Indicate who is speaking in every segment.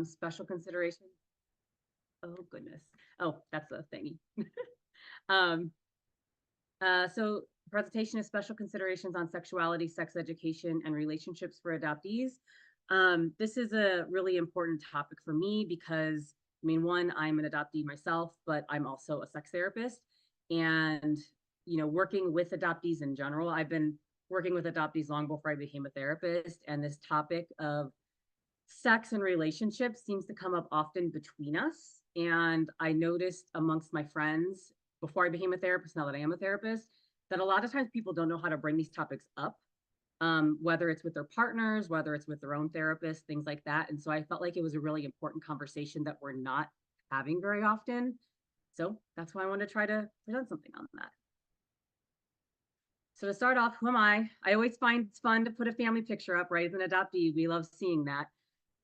Speaker 1: Special consideration. Oh goodness. Oh, that's a thingy. um, so presentation of special considerations on sexuality, sex education, and relationships for adoptees. This is a really important topic for me because, I mean, one, I'm an adoptee myself, but I'm also a sex therapist. And, working with adoptees in general, I've been working with adoptees long before I became a therapist. And this topic of sex and relationships seems to come up often between us. And I noticed amongst my friends before I became a therapist, now that I am a therapist, that a lot of times people don't know how to bring these topics up, whether it's with their partners, whether it's with their own therapist, things like that. And so I felt like it was a really important conversation that we're not having very often. So that's why I want to try to present something on that. So to start off, who am I? I always find it's fun to put a family picture up, right? As an adoptee, we love seeing that.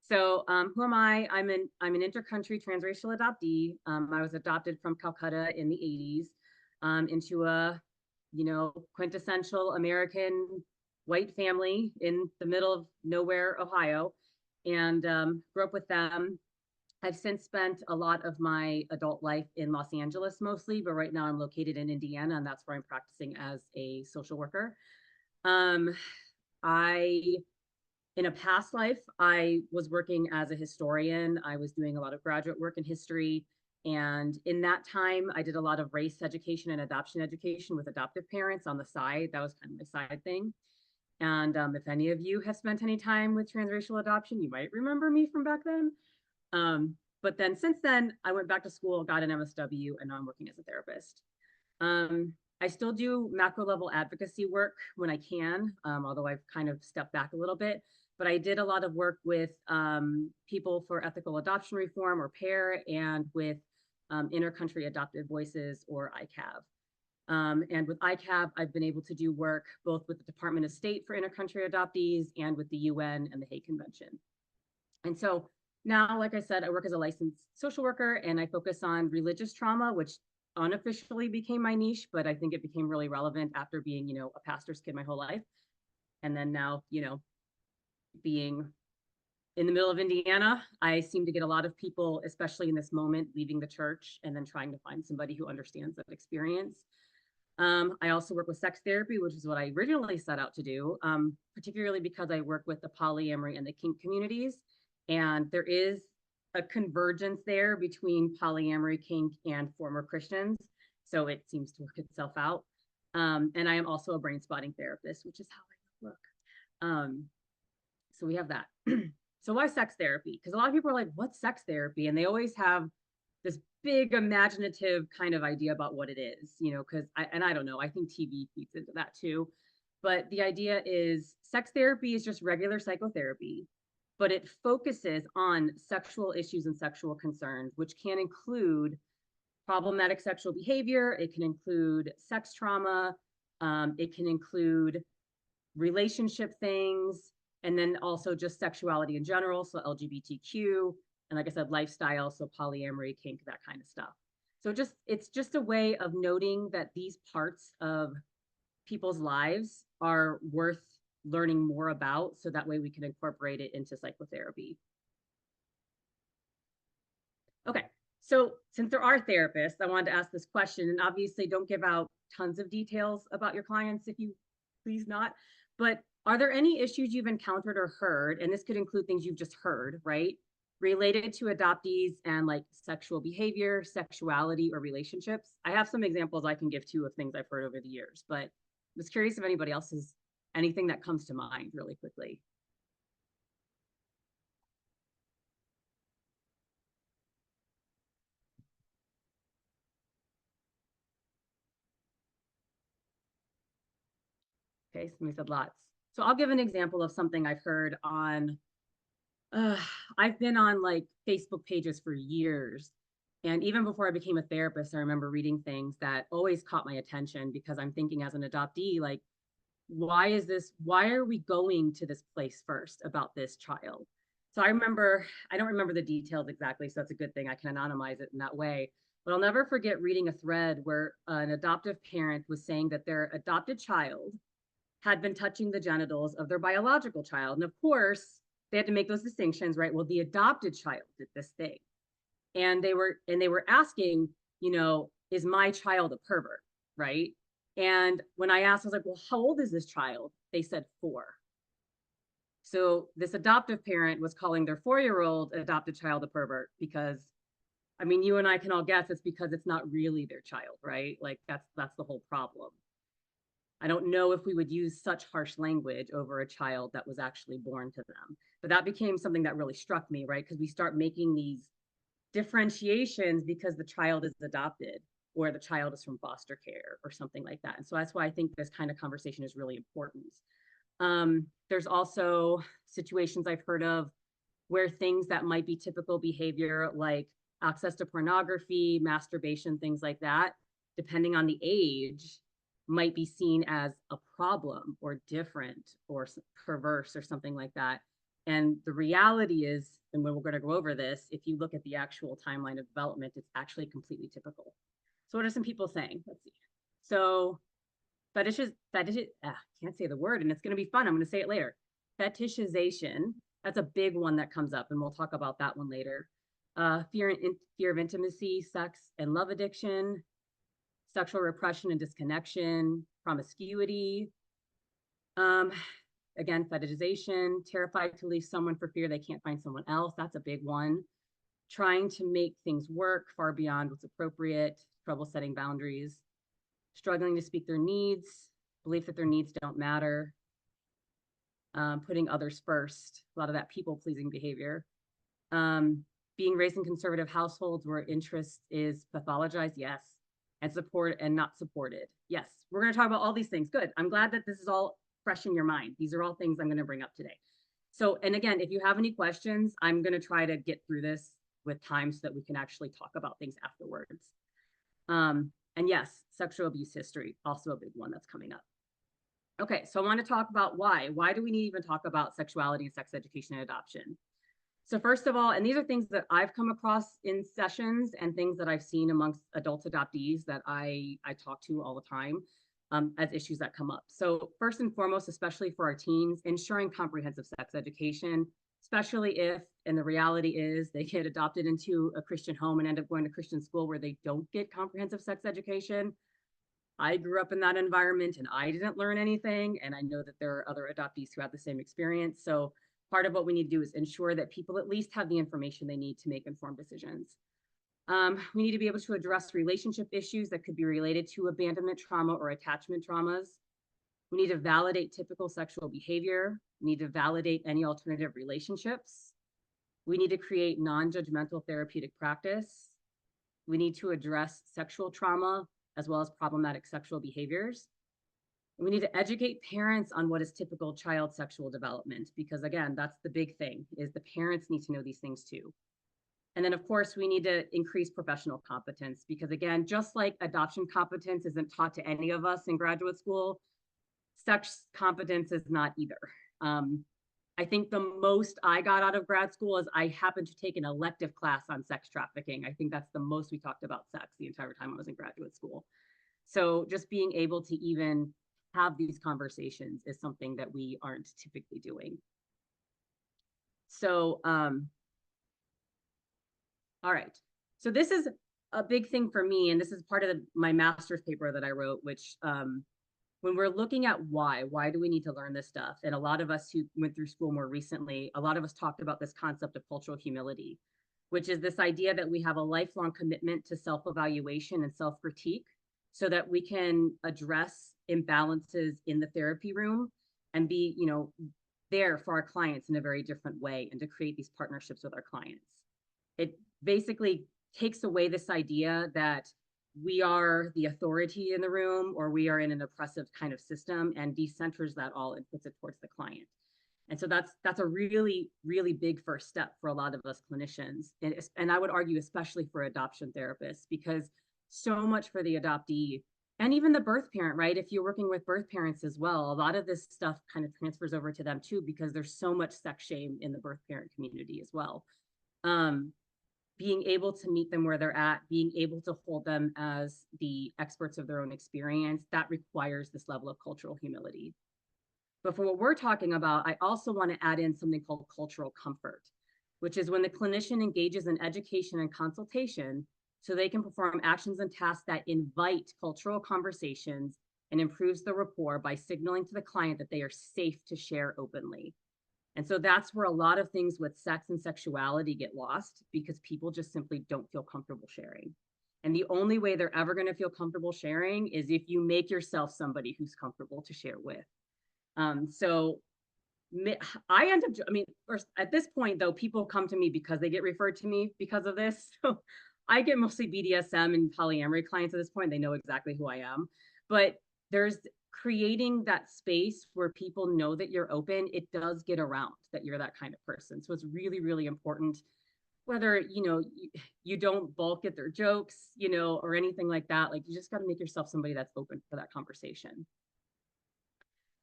Speaker 1: So who am I? I'm an intercountry transracial adoptee. I was adopted from Calcutta in the 80s into a, quintessential American white family in the middle of nowhere, Ohio, and grew up with them. I've since spent a lot of my adult life in Los Angeles mostly, but right now I'm located in Indiana, and that's where I'm practicing as a social worker. Um, I in a past life, I was working as a historian. I was doing a lot of graduate work in history. And in that time, I did a lot of race education and adoption education with adoptive parents on the side. That was kind of my side thing. And if any of you have spent any time with transracial adoption, you might remember me from back then. But then since then, I went back to school, got an MSW, and now I'm working as a therapist. I still do macro level advocacy work when I can, although I've kind of stepped back a little bit. But I did a lot of work with people for ethical adoption reform or PAIR and with Intercountry Adoptive Voices or ICAV. And with ICAV, I've been able to do work both with the Department of State for intercountry adoptees and with the UN and the Hague Convention. And so now, like I said, I work as a licensed social worker and I focus on religious trauma, which unofficially became my niche, but I think it became really relevant after being, a pastor's kid my whole life. And then now, being in the middle of Indiana, I seem to get a lot of people, especially in this moment, leaving the church and then trying to find somebody who understands that experience. I also work with sex therapy, which is what I originally set out to do, particularly because I work with the polyamory and the kink communities. And there is a convergence there between polyamory, kink, and former Christians. So it seems to work itself out. And I am also a brain spotting therapist, which is how I look. So we have that. So why sex therapy? Because a lot of people are like, what's sex therapy? And they always have this big imaginative kind of idea about what it is, because I don't know, I think TV feeds into that too. But the idea is sex therapy is just regular psychotherapy, but it focuses on sexual issues and sexual concerns, which can include problematic sexual behavior. It can include sex trauma. It can include relationship things, and then also just sexuality in general. So LGBTQ, and like I said, lifestyle. So polyamory, kink, that kind of stuff. So it's just a way of noting that these parts of people's lives are worth learning more about, so that way we can incorporate it into psychotherapy. Okay, so since there are therapists, I wanted to ask this question, and obviously don't give out tons of details about your clients if you please not, but are there any issues you've encountered or heard, and this could include things you've just heard, right, related to adoptees and like sexual behavior, sexuality, or relationships? I have some examples I can give too of things I've heard over the years, but I was curious if anybody else has anything that comes to mind really quickly. Okay, somebody said lots. So I'll give an example of something I've heard on, uh, I've been on like Facebook pages for years. And even before I became a therapist, I remember reading things that always caught my attention because I'm thinking as an adoptee, like, why are we going to this place first about this child? So I don't remember the details exactly, so that's a good thing. I can anonymize it in that way. But I'll never forget reading a thread where an adoptive parent was saying that their adopted child had been touching the genitals of their biological child. And of course, they had to make those distinctions, right? Well, the adopted child did this thing. And they were asking, is my child a pervert, right? And when I asked, I was like, well, how old is this child? They said 4. So this adoptive parent was calling their 4-year-old adopted child a pervert because, I mean, you and I can all guess it's because it's not really their child, right? Like that's the whole problem. I don't know if we would use such harsh language over a child that was actually born to them. But that became something that really struck me, right? Because we start making these differentiations because the child is adopted or the child is from foster care or something like that. And so that's why I think this kind of conversation is really important. There's also situations I've heard of where things that might be typical behavior, like access to pornography, masturbation, things like that, depending on the age, might be seen as a problem or different or perverse or something like that. And the reality is, and when we're going to go over this, if you look at the actual timeline of development, it's actually completely typical. So what are some people saying? Let's see. So can't say the word and it's going to be fun. I'm going to say it later. Fetishization, that's a big one that comes up and we'll talk about that one later. Fear of intimacy, sex and love addiction, sexual repression and disconnection, promiscuity, again, fetishization, terrified to leave someone for fear they can't find someone else. That's a big one. Trying to make things work far beyond what's appropriate, trouble setting boundaries, struggling to speak their needs, belief that their needs don't matter, putting others first, a lot of that people-pleasing behavior, being raised in conservative households where interest is pathologized, yes, and support and not supported, yes. We're going to talk about all these things. Good. I'm glad that this is all fresh in your mind. These are all things I'm going to bring up today. So, and again, if you have any questions, I'm going to try to get through this with time so that we can actually talk about things afterwards. And yes, sexual abuse history, also a big one that's coming up. Okay, so I want to talk about why. Why do we need to even talk about sexuality and sex education and adoption? So first of all, and these are things that I've come across in sessions and things that I've seen amongst adult adoptees that I talk to all the time as issues that come up. So first and foremost, especially for our teens, ensuring comprehensive sex education, especially if, and the reality is they get adopted into a Christian home and end up going to Christian school where they don't get comprehensive sex education. I grew up in that environment and I didn't learn anything. And I know that there are other adoptees who have the same experience. So part of what we need to do is ensure that people at least have the information they need to make informed decisions. We need to be able to address relationship issues that could be related to abandonment trauma or attachment traumas. We need to validate typical sexual behavior. We need to validate any alternative relationships. We need to create non-judgmental therapeutic practice. We need to address sexual trauma as well as problematic sexual behaviors. We need to educate parents on what is typical child sexual development, because again, that's the big thing, is the parents need to know these things too. And then of course, we need to increase professional competence, because again, just like adoption competence isn't taught to any of us in graduate school, sex competence is not either. I think the most I got out of grad school is I happened to take an elective class on sex trafficking. I think that's the most we talked about sex the entire time I was in graduate school. So just being able to even have these conversations is something that we aren't typically doing. So, all right. So this is a big thing for me, and this is part of my master's paper that I wrote, which when we're looking at why do we need to learn this stuff? And a lot of us who went through school more recently, a lot of us talked about this concept of cultural humility, which is this idea that we have a lifelong commitment to self-evaluation and self-critique so that we can address imbalances in the therapy room and be, there for our clients in a very different way and to create these partnerships with our clients. It basically takes away this idea that we are the authority in the room or we are in an oppressive kind of system, and decenters that all and puts it towards the client. And so that's a really, really big first step for a lot of us clinicians. And I would argue, especially for adoption therapists, because so much for the adoptee and even the birth parent, right? If you're working with birth parents as well, a lot of this stuff kind of transfers over to them too, because there's so much sex shame in the birth parent community as well. Being able to meet them where they're at, being able to hold them as the experts of their own experience, that requires this level of cultural humility. But for what we're talking about, I also want to add in something called cultural comfort, which is when the clinician engages in education and consultation so they can perform actions and tasks that invite cultural conversations and improves the rapport by signaling to the client that they are safe to share openly. And so that's where a lot of things with sex and sexuality get lost because people just simply don't feel comfortable sharing. And the only way they're ever going to feel comfortable sharing is if you make yourself somebody who's comfortable to share with. So I end up, I mean, first, at this point, though, people come to me because they get referred to me because of this. So I get mostly BDSM and polyamory clients at this point. They know exactly who I am. But there's creating that space where people know that you're open. It does get around that you're that kind of person. So it's really, really important whether, you don't balk at their jokes, or anything like that. Like you just got to make yourself somebody that's open for that conversation.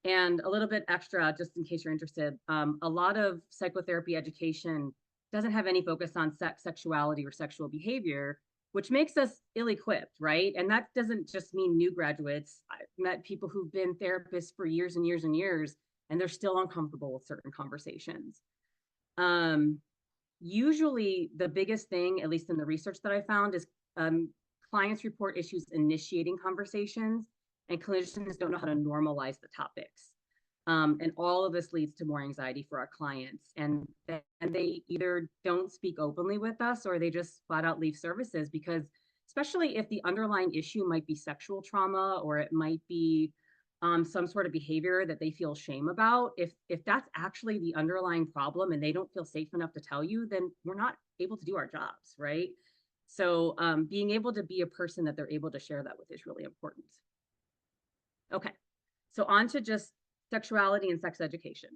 Speaker 1: And a little bit extra, just in case you're interested, a lot of psychotherapy education doesn't have any focus on sex, sexuality, or sexual behavior, which makes us ill-equipped, right? And that doesn't just mean new graduates. I've met people who've been therapists for years and years and years, and they're still uncomfortable with certain conversations. Usually, the biggest thing, at least in the research that I found, is clients report issues initiating conversations, and clinicians don't know how to normalize the topics. And all of this leads to more anxiety for our clients. And they either don't speak openly with us or they just flat out leave services because, especially if the underlying issue might be sexual trauma or it might be some sort of behavior that they feel shame about, if that's actually the underlying problem and they don't feel safe enough to tell you, then we're not able to do our jobs, right? So being able to be a person that they're able to share that with is really important. Okay, so on to just sexuality and sex education.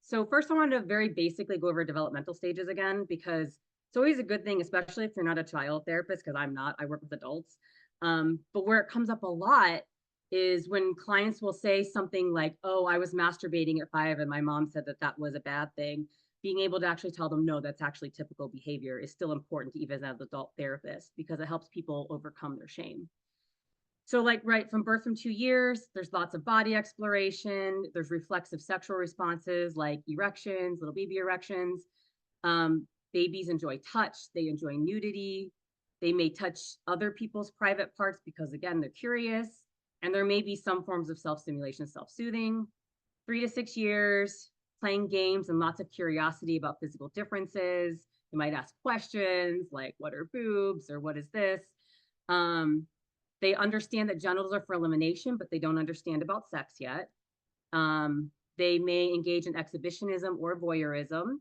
Speaker 1: So first I wanted to very basically go over developmental stages again, because it's always a good thing, especially if you're not a child therapist, because I'm not, I work with adults. But where it comes up a lot is when clients will say something like, oh, I was masturbating at 5 and my mom said that that was a bad thing. Being able to actually tell them, no, that's actually typical behavior is still important even as an adult therapist because it helps people overcome their shame. So like right from birth from 2 years, there's lots of body exploration. There's reflexive sexual responses like erections, little baby erections. Babies enjoy touch. They enjoy nudity. They may touch other people's private parts because again, they're curious. And there may be some forms of self-stimulation, self-soothing. 3 to 6 years, playing games and lots of curiosity about physical differences. They might ask questions like, what are boobs or what is this? They understand that genitals are for elimination, but they don't understand about sex yet. They may engage in exhibitionism or voyeurism.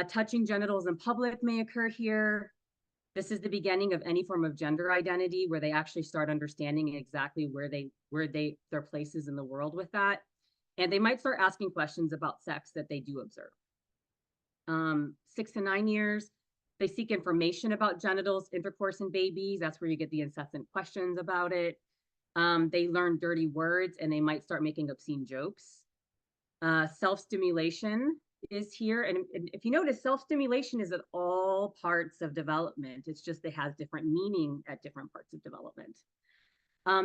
Speaker 1: Touching genitals in public may occur here. This is the beginning of any form of gender identity where they actually start understanding exactly where their place is in the world with that. And they might start asking questions about sex that they do observe. 6 to 9 years, they seek information about genitals, intercourse, and babies. That's where you get the incessant questions about it. They learn dirty words and they might start making obscene jokes. Self-stimulation is here. And if you notice, self-stimulation is at all parts of development. It's just it has different meaning at different parts of development.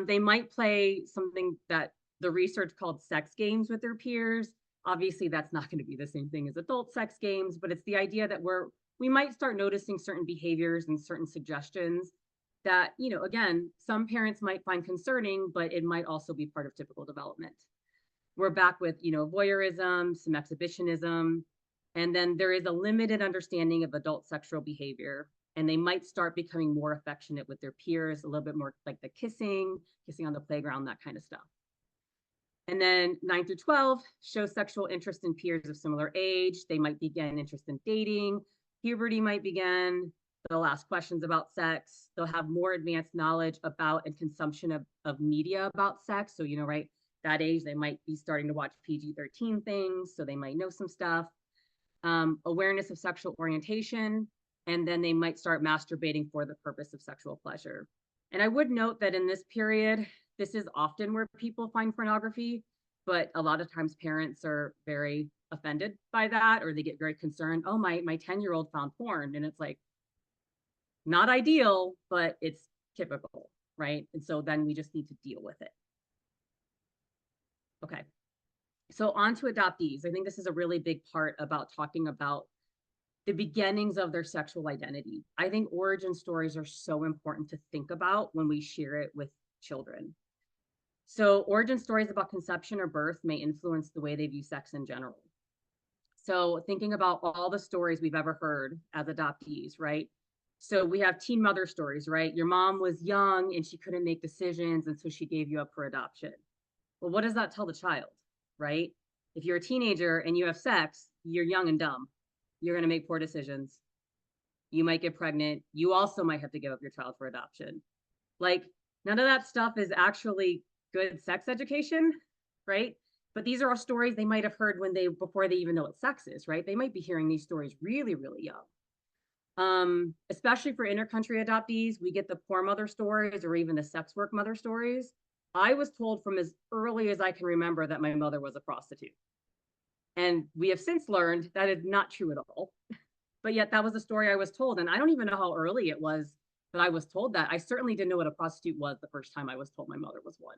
Speaker 1: They might play something that the research called sex games with their peers. Obviously, that's not going to be the same thing as adult sex games, but it's the idea that we might start noticing certain behaviors and certain suggestions that, again, some parents might find concerning, but it might also be part of typical development. We're back with, voyeurism, some exhibitionism, and then there is a limited understanding of adult sexual behavior, and they might start becoming more affectionate with their peers, a little bit more like the kissing on the playground, that kind of stuff. And then 9 through 12 show sexual interest in peers of similar age. They might begin interest in dating. Puberty might begin. They'll ask questions about sex. They'll have more advanced knowledge about and consumption of media about sex. So, right, that age, they might be starting to watch PG-13 things. So they might know some stuff. Awareness of sexual orientation. And then they might start masturbating for the purpose of sexual pleasure. And I would note that in this period, this is often where people find pornography, but a lot of times parents are very offended by that, or they get very concerned. Oh, my 10-year-old found porn. And it's like, not ideal, but it's typical, right? And so then we just need to deal with it. Okay. So on to adoptees. I think this is a really big part about talking about the beginnings of their sexual identity. I think origin stories are so important to think about when we share it with children. So origin stories about conception or birth may influence the way they view sex in general. So thinking about all the stories we've ever heard as adoptees, right? So we have teen mother stories, right? Your mom was young and she couldn't make decisions, and so she gave you up for adoption. Well, what does that tell the child, right? If you're a teenager and you have sex, you're young and dumb. You're going to make poor decisions. You might get pregnant. You also might have to give up your child for adoption. Like, none of that stuff is actually good sex education, right? But these are all stories they might have heard before they even know what sex is, right? They might be hearing these stories really, really young. Especially for intercountry adoptees, we get the poor mother stories or even the sex work mother stories. I was told from as early as I can remember that my mother was a prostitute. And we have since learned that is not true at all. But yet that was the story I was told. And I don't even know how early it was that I was told that. I certainly didn't know what a prostitute was the first time I was told my mother was one.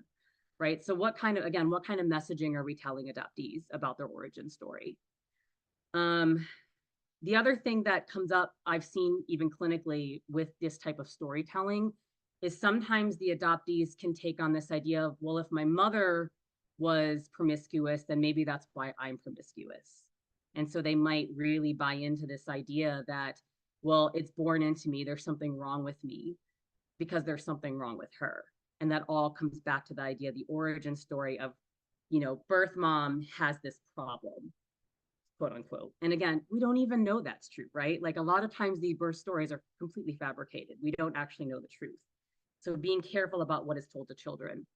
Speaker 1: Right. So what kind of messaging are we telling adoptees about their origin story? The other thing that comes up, I've seen even clinically with this type of storytelling, is sometimes the adoptees can take on this idea of, well, if my mother was promiscuous, then maybe that's why I'm promiscuous. And so they might really buy into this idea that, well, it's born into me. There's something wrong with me because there's something wrong with her. And that all comes back to the idea, the origin story of, birth mom has this problem, quote unquote. And again, we don't even know that's true, right? Like a lot of times these birth stories are completely fabricated. We don't actually know the truth. So being careful about what is told to children.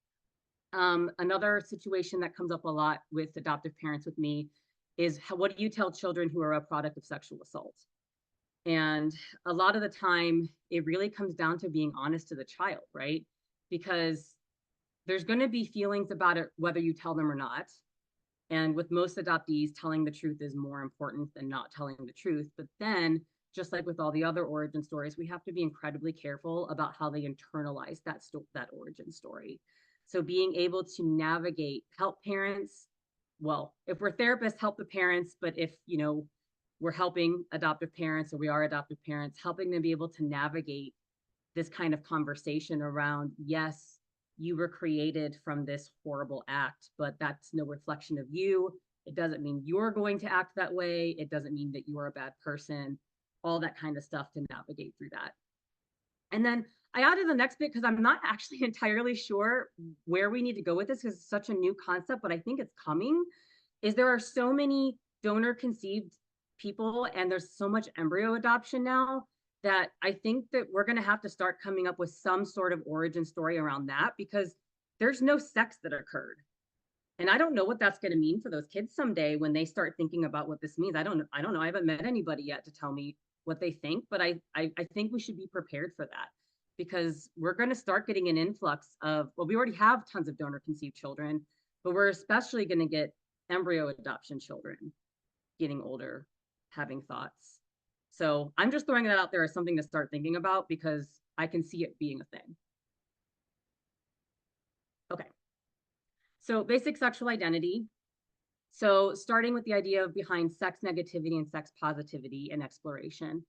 Speaker 1: Another situation that comes up a lot with adoptive parents with me is what do you tell children who are a product of sexual assault? And a lot of the time, it really comes down to being honest to the child, right? Because there's going to be feelings about it, whether you tell them or not. And with most adoptees, telling the truth is more important than not telling the truth. But then, just like with all the other origin stories, we have to be incredibly careful about how they internalize that origin story. So being able to navigate, help parents, well, if we're therapists, help the parents, but if, we're helping adoptive parents or we are adoptive parents, helping them be able to navigate this kind of conversation around, yes, you were created from this horrible act, but that's no reflection of you. It doesn't mean you're going to act that way. It doesn't mean that you are a bad person, all that kind of stuff to navigate through that. And then I added the next bit because I'm not actually entirely sure where we need to go with this because it's such a new concept, but I think it's coming, is there are so many donor conceived people and there's so much embryo adoption now that I think that we're going to have to start coming up with some sort of origin story around that because there's no sex that occurred. And I don't know what that's going to mean for those kids someday when they start thinking about what this means. I don't know. I haven't met anybody yet to tell me what they think, but I think we should be prepared for that because we're going to start getting an influx of, well, we already have tons of donor conceived children, but we're especially going to get embryo adoption children getting older, having thoughts. So I'm just throwing that out there as something to start thinking about because I can see it being a thing. Okay. So basic sexual identity. So starting with the idea of behind sex negativity and sex positivity and exploration.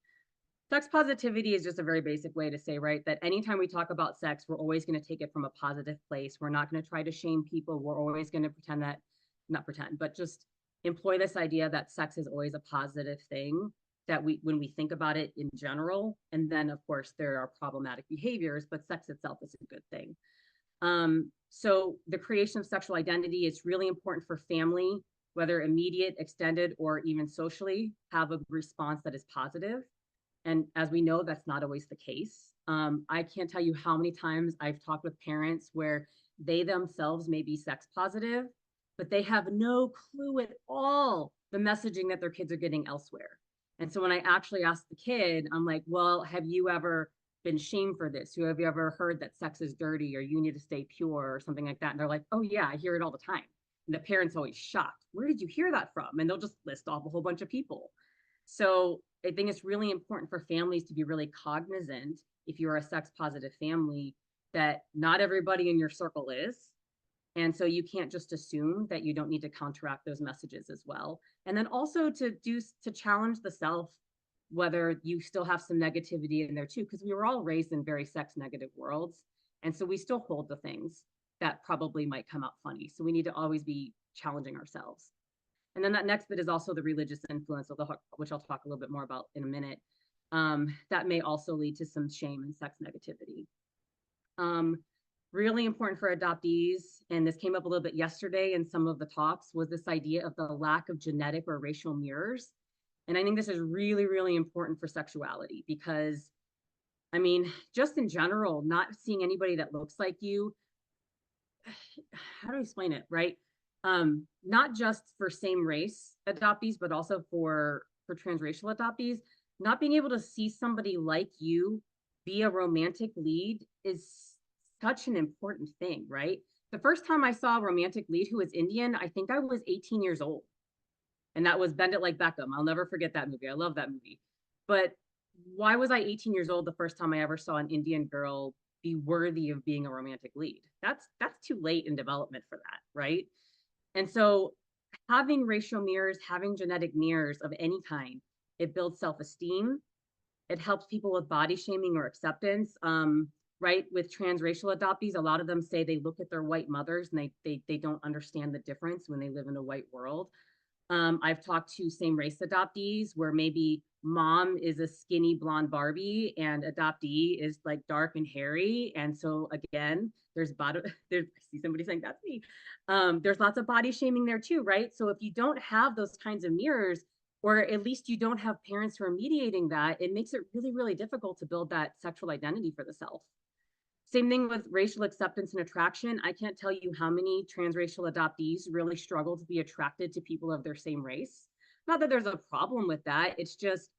Speaker 1: Sex positivity is just a very basic way to say, right, that anytime we talk about sex, we're always going to take it from a positive place. We're not going to try to shame people. We're always going to pretend that, not pretend, but just employ this idea that sex is always a positive thing that when we think about it in general. And then, of course, there are problematic behaviors, but sex itself is a good thing. So the creation of sexual identity is really important for family, whether immediate, extended, or even socially, have a response that is positive. And as we know, that's not always the case. I can't tell you how many times I've talked with parents where they themselves may be sex positive, but they have no clue at all the messaging that their kids are getting elsewhere. And so when I actually ask the kid, I'm like, well, have you ever been shamed for this? Have you ever heard that sex is dirty or you need to stay pure or something like that? And they're like, oh yeah, I hear it all the time. And the parent's always shocked. Where did you hear that from? And they'll just list off a whole bunch of people. So I think it's really important for families to be really cognizant, if you're a sex positive family, that not everybody in your circle is. And so you can't just assume that you don't need to counteract those messages as well. And then also to challenge the self, whether you still have some negativity in there too, because we were all raised in very sex negative worlds. And so we still hold the things that probably might come out funny. So we need to always be challenging ourselves. And then that next bit is also the religious influence, which I'll talk a little bit more about in a minute. That may also lead to some shame and sex negativity. Really important for adoptees, and this came up a little bit yesterday in some of the talks, was this idea of the lack of genetic or racial mirrors. And I think this is really, really important for sexuality because, I mean, just in general, not seeing anybody that looks like you, how do I explain it, right? Not just for same race adoptees, but also for transracial adoptees, not being able to see somebody like you be a romantic lead is such an important thing, right? The first time I saw a romantic lead who was Indian, I think I was 18 years old. And that was Bend It Like Beckham. I'll never forget that movie. I love that movie. But why was I 18 years old the first time I ever saw an Indian girl be worthy of being a romantic lead? That's too late in development for that, right? And so having racial mirrors, having genetic mirrors of any kind, it builds self-esteem. It helps people with body shaming or acceptance. Right, with transracial adoptees, a lot of them say they look at their white mothers and they don't understand the difference when they live in a white world. I've talked to same race adoptees where maybe mom is a skinny blonde Barbie and adoptee is like dark and hairy. And so again, there's I see somebody saying that's me. There's lots of body shaming there too, right? So if you don't have those kinds of mirrors, or at least you don't have parents who are mediating that, it makes it really, really difficult to build that sexual identity for the self. Same thing with racial acceptance and attraction. I can't tell you how many transracial adoptees really struggle to be attracted to people of their same race. Not that there's a problem with that. It's just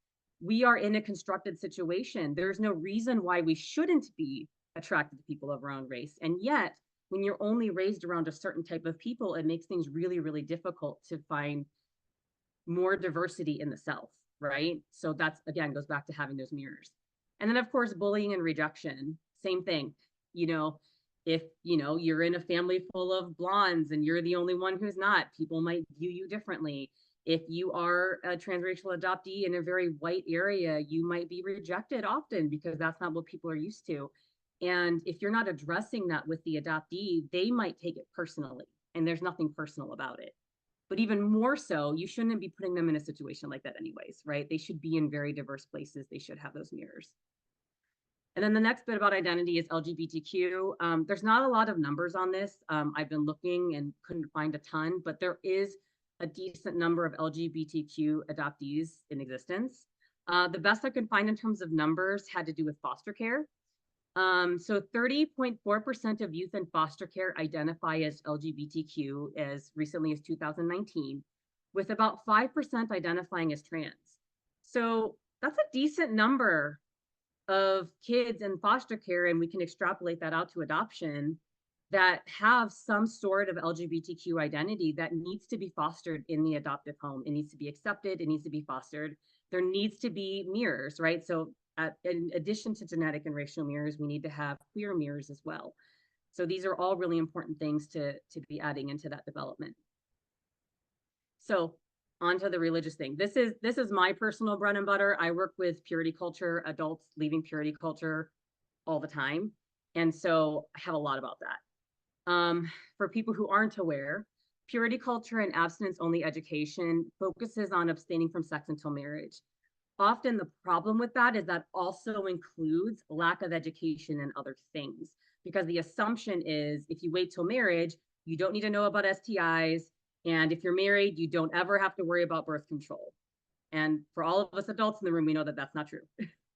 Speaker 1: we are in a constructed situation. There's no reason why we shouldn't be attracted to people of our own race. And yet, when you're only raised around a certain type of people, it makes things really, really difficult to find more diversity in the self, right? So that's, again, goes back to having those mirrors. And then, of course, bullying and rejection, same thing. If you're in a family full of blondes and you're the only one who's not, people might view you differently. If you are a transracial adoptee in a very white area, you might be rejected often because that's not what people are used to. And if you're not addressing that with the adoptee, they might take it personally, and there's nothing personal about it. But even more so, you shouldn't be putting them in a situation like that anyways, right? They should be in very diverse places. They should have those mirrors. And then the next bit about identity is LGBTQ. There's not a lot of numbers on this. I've been looking and couldn't find a ton, but there is a decent number of LGBTQ adoptees in existence. The best I could find in terms of numbers had to do with foster care. So 30.4% of youth in foster care identify as LGBTQ as recently as 2019, with about 5% identifying as trans. So that's a decent number of kids in foster care, and we can extrapolate that out to adoption, that have some sort of LGBTQ identity that needs to be fostered in the adoptive home. It needs to be accepted. It needs to be fostered. There needs to be mirrors, right? So in addition to genetic and racial mirrors, we need to have queer mirrors as well. So these are all really important things to be adding into that development. So onto the religious thing. This is my personal bread and butter. I work with purity culture, adults leaving purity culture all the time. And so I have a lot about that. For people who aren't aware, purity culture and abstinence only education focuses on abstaining from sex until marriage. Often the problem with that is that also includes lack of education and other things, because the assumption is if you wait till marriage, you don't need to know about STIs. And if you're married, you don't ever have to worry about birth control. And for all of us adults in the room, we know that that's not true.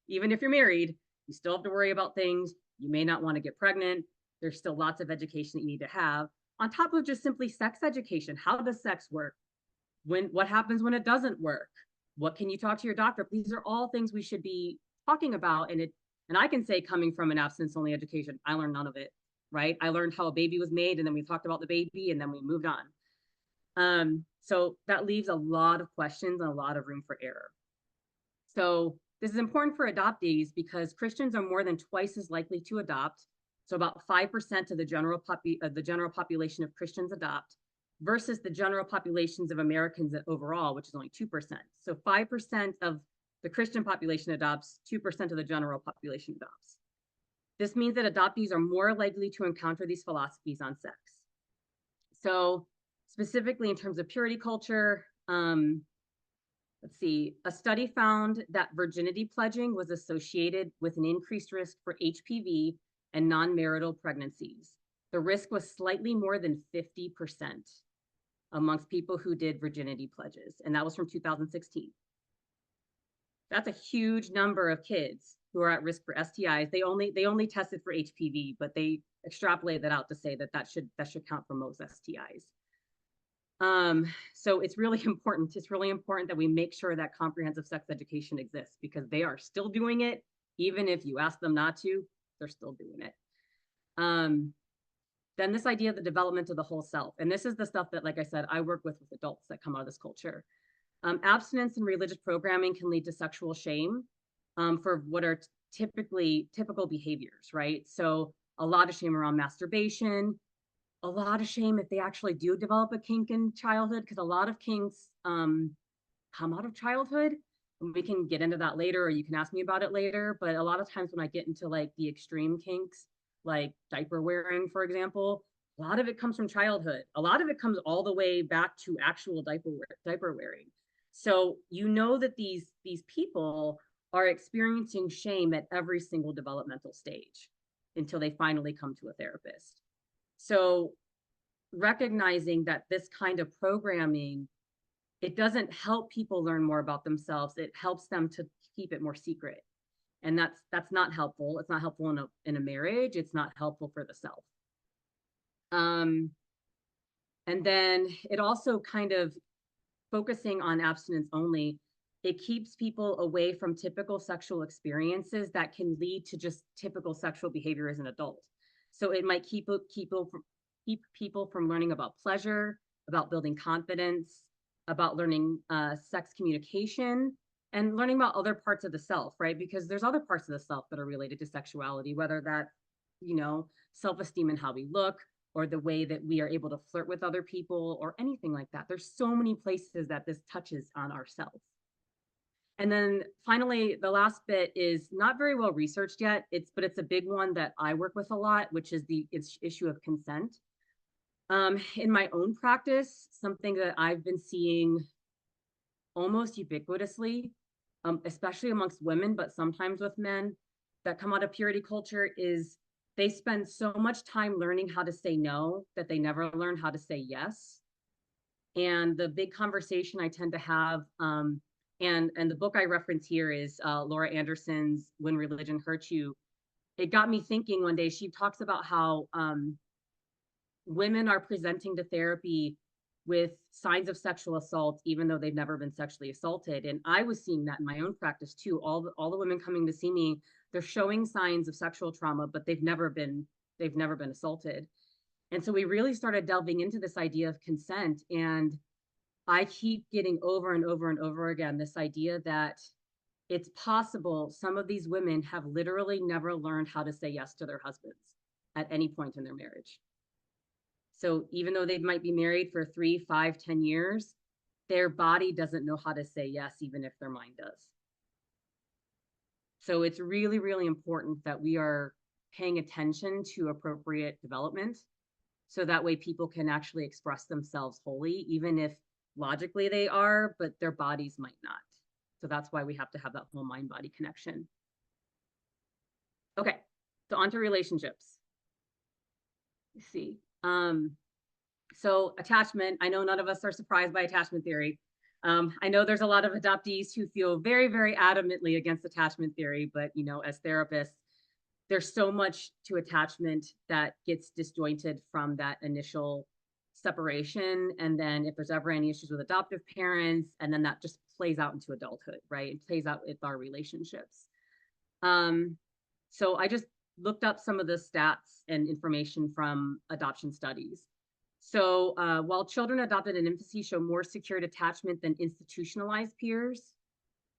Speaker 1: Even if you're married, you still have to worry about things. You may not want to get pregnant. There's still lots of education that you need to have on top of just simply sex education. How does sex work? What happens when it doesn't work? What can you talk to your doctor? These are all things we should be talking about. And I can say, coming from an abstinence only education, I learned none of it, right? I learned how a baby was made, and then we talked about the baby, and then we moved on. So that leaves a lot of questions and a lot of room for error. So this is important for adoptees because Christians are more than twice as likely to adopt So about 5% of the general population of Christians adopt versus the general populations of Americans overall, which is only 2%. So 5% of the Christian population adopts, 2% of the general population adopts. This means that adoptees are more likely to encounter these philosophies on sex. So specifically in terms of purity culture, let's see, a study found that virginity pledging was associated with an increased risk for HPV and non-marital pregnancies. The risk was slightly more than 50% amongst people who did virginity pledges, and that was from 2016. That's a huge number of kids who are at risk for STIs. They only tested for HPV, but they extrapolate that out to say that should count for most STIs. So it's really important. It's really important that we make sure that comprehensive sex education exists, because they are still doing it. Even if you ask them not to, they're still doing it. Then this idea of the development of the whole self. And this is the stuff that, like I said, I work with adults that come out of this culture. Abstinence and religious programming can lead to sexual shame for what are typical behaviors, right? So a lot of shame around masturbation, a lot of shame if they actually do develop a kink in childhood, because a lot of kinks come out of childhood. And we can get into that later, or you can ask me about it later. But a lot of times when I get into like the extreme kinks, like diaper wearing, for example, a lot of it comes from childhood. A lot of it comes all the way back to actual diaper wearing. So you know that these people are experiencing shame at every single developmental stage until they finally come to a therapist. So recognizing that this kind of programming, it doesn't help people learn more about themselves. It helps them to keep it more secret. And that's not helpful. It's not helpful in a marriage. It's not helpful for the self. And then it also kind of focusing on abstinence only, it keeps people away from typical sexual experiences that can lead to just typical sexual behavior as an adult. So it might keep people from learning about pleasure, about building confidence, about learning sex communication, and learning about other parts of the self, right? Because there's other parts of the self that are related to sexuality, whether that, self-esteem and how we look, or the way that we are able to flirt with other people, or anything like that. There's so many places that this touches on ourselves. And then finally, the last bit is not very well researched yet. But it's a big one that I work with a lot, which is the issue of consent. In my own practice, something that I've been seeing almost ubiquitously, especially amongst women, but sometimes with men that come out of purity culture, is they spend so much time learning how to say no that they never learn how to say yes. And the big conversation I tend to have, and the book I reference here is Laura Anderson's When Religion Hurts You. It got me thinking one day. She talks about how women are presenting to therapy with signs of sexual assault, even though they've never been sexually assaulted. And I was seeing that in my own practice too. All the women coming to see me, they're showing signs of sexual trauma, but they've never been assaulted. And so we really started delving into this idea of consent. And I keep getting over and over and over again this idea that it's possible some of these women have literally never learned how to say yes to their husbands at any point in their marriage. So even though they might be married for 3, 5, 10 years, their body doesn't know how to say yes, even if their mind does. So it's really, really important that we are paying attention to appropriate development, so that way people can actually express themselves wholly, even if logically they are, but their bodies might not. So that's why we have to have that whole mind-body connection. Okay, so on to relationships. Let's see. So attachment, I know none of us are surprised by attachment theory. I know there's a lot of adoptees who feel very, very adamantly against attachment theory, but as therapists, there's so much to attachment that gets disjointed from that initial separation. And then if there's ever any issues with adoptive parents, and then that just plays out into adulthood, right? It plays out with our relationships. So I just looked up some of the stats and information from adoption studies. So while children adopted in infancy show more secured attachment than institutionalized peers,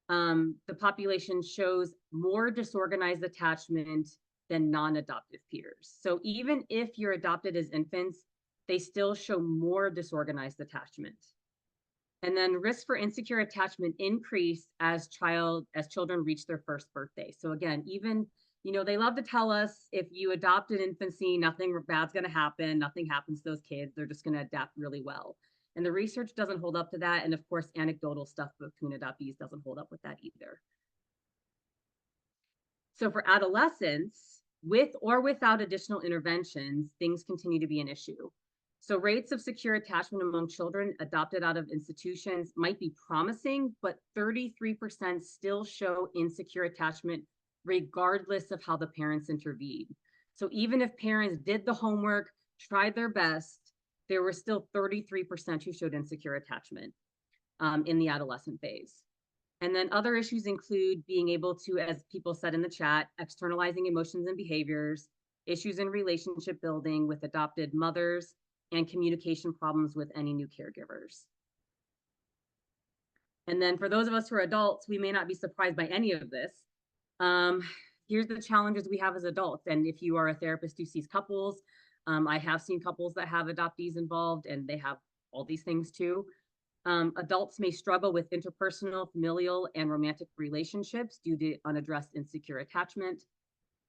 Speaker 1: the population shows more disorganized attachment than non-adoptive peers. So even if you're adopted as infants, they still show more disorganized attachment. And then risk for insecure attachment increase as children reach their first birthday. So again, even, they love to tell us if you adopt in infancy, nothing bad's going to happen, nothing happens to those kids, they're just going to adapt really well. And the research doesn't hold up to that. And of course, anecdotal stuff between adoptees doesn't hold up with that either. So for adolescents, with or without additional interventions, things continue to be an issue. So rates of secure attachment among children adopted out of institutions might be promising, but 33% still show insecure attachment regardless of how the parents intervened. So even if parents did the homework, tried their best, there were still 33% who showed insecure attachment in the adolescent phase. And then other issues include being able to, as people said in the chat, externalizing emotions and behaviors, issues in relationship building with adopted mothers, and communication problems with any new caregivers. And then for those of us who are adults, we may not be surprised by any of this. Here's the challenges we have as adults. And if you are a therapist who sees couples, I have seen couples that have adoptees involved and they have all these things too. Adults may struggle with interpersonal, familial, and romantic relationships due to unaddressed insecure attachment.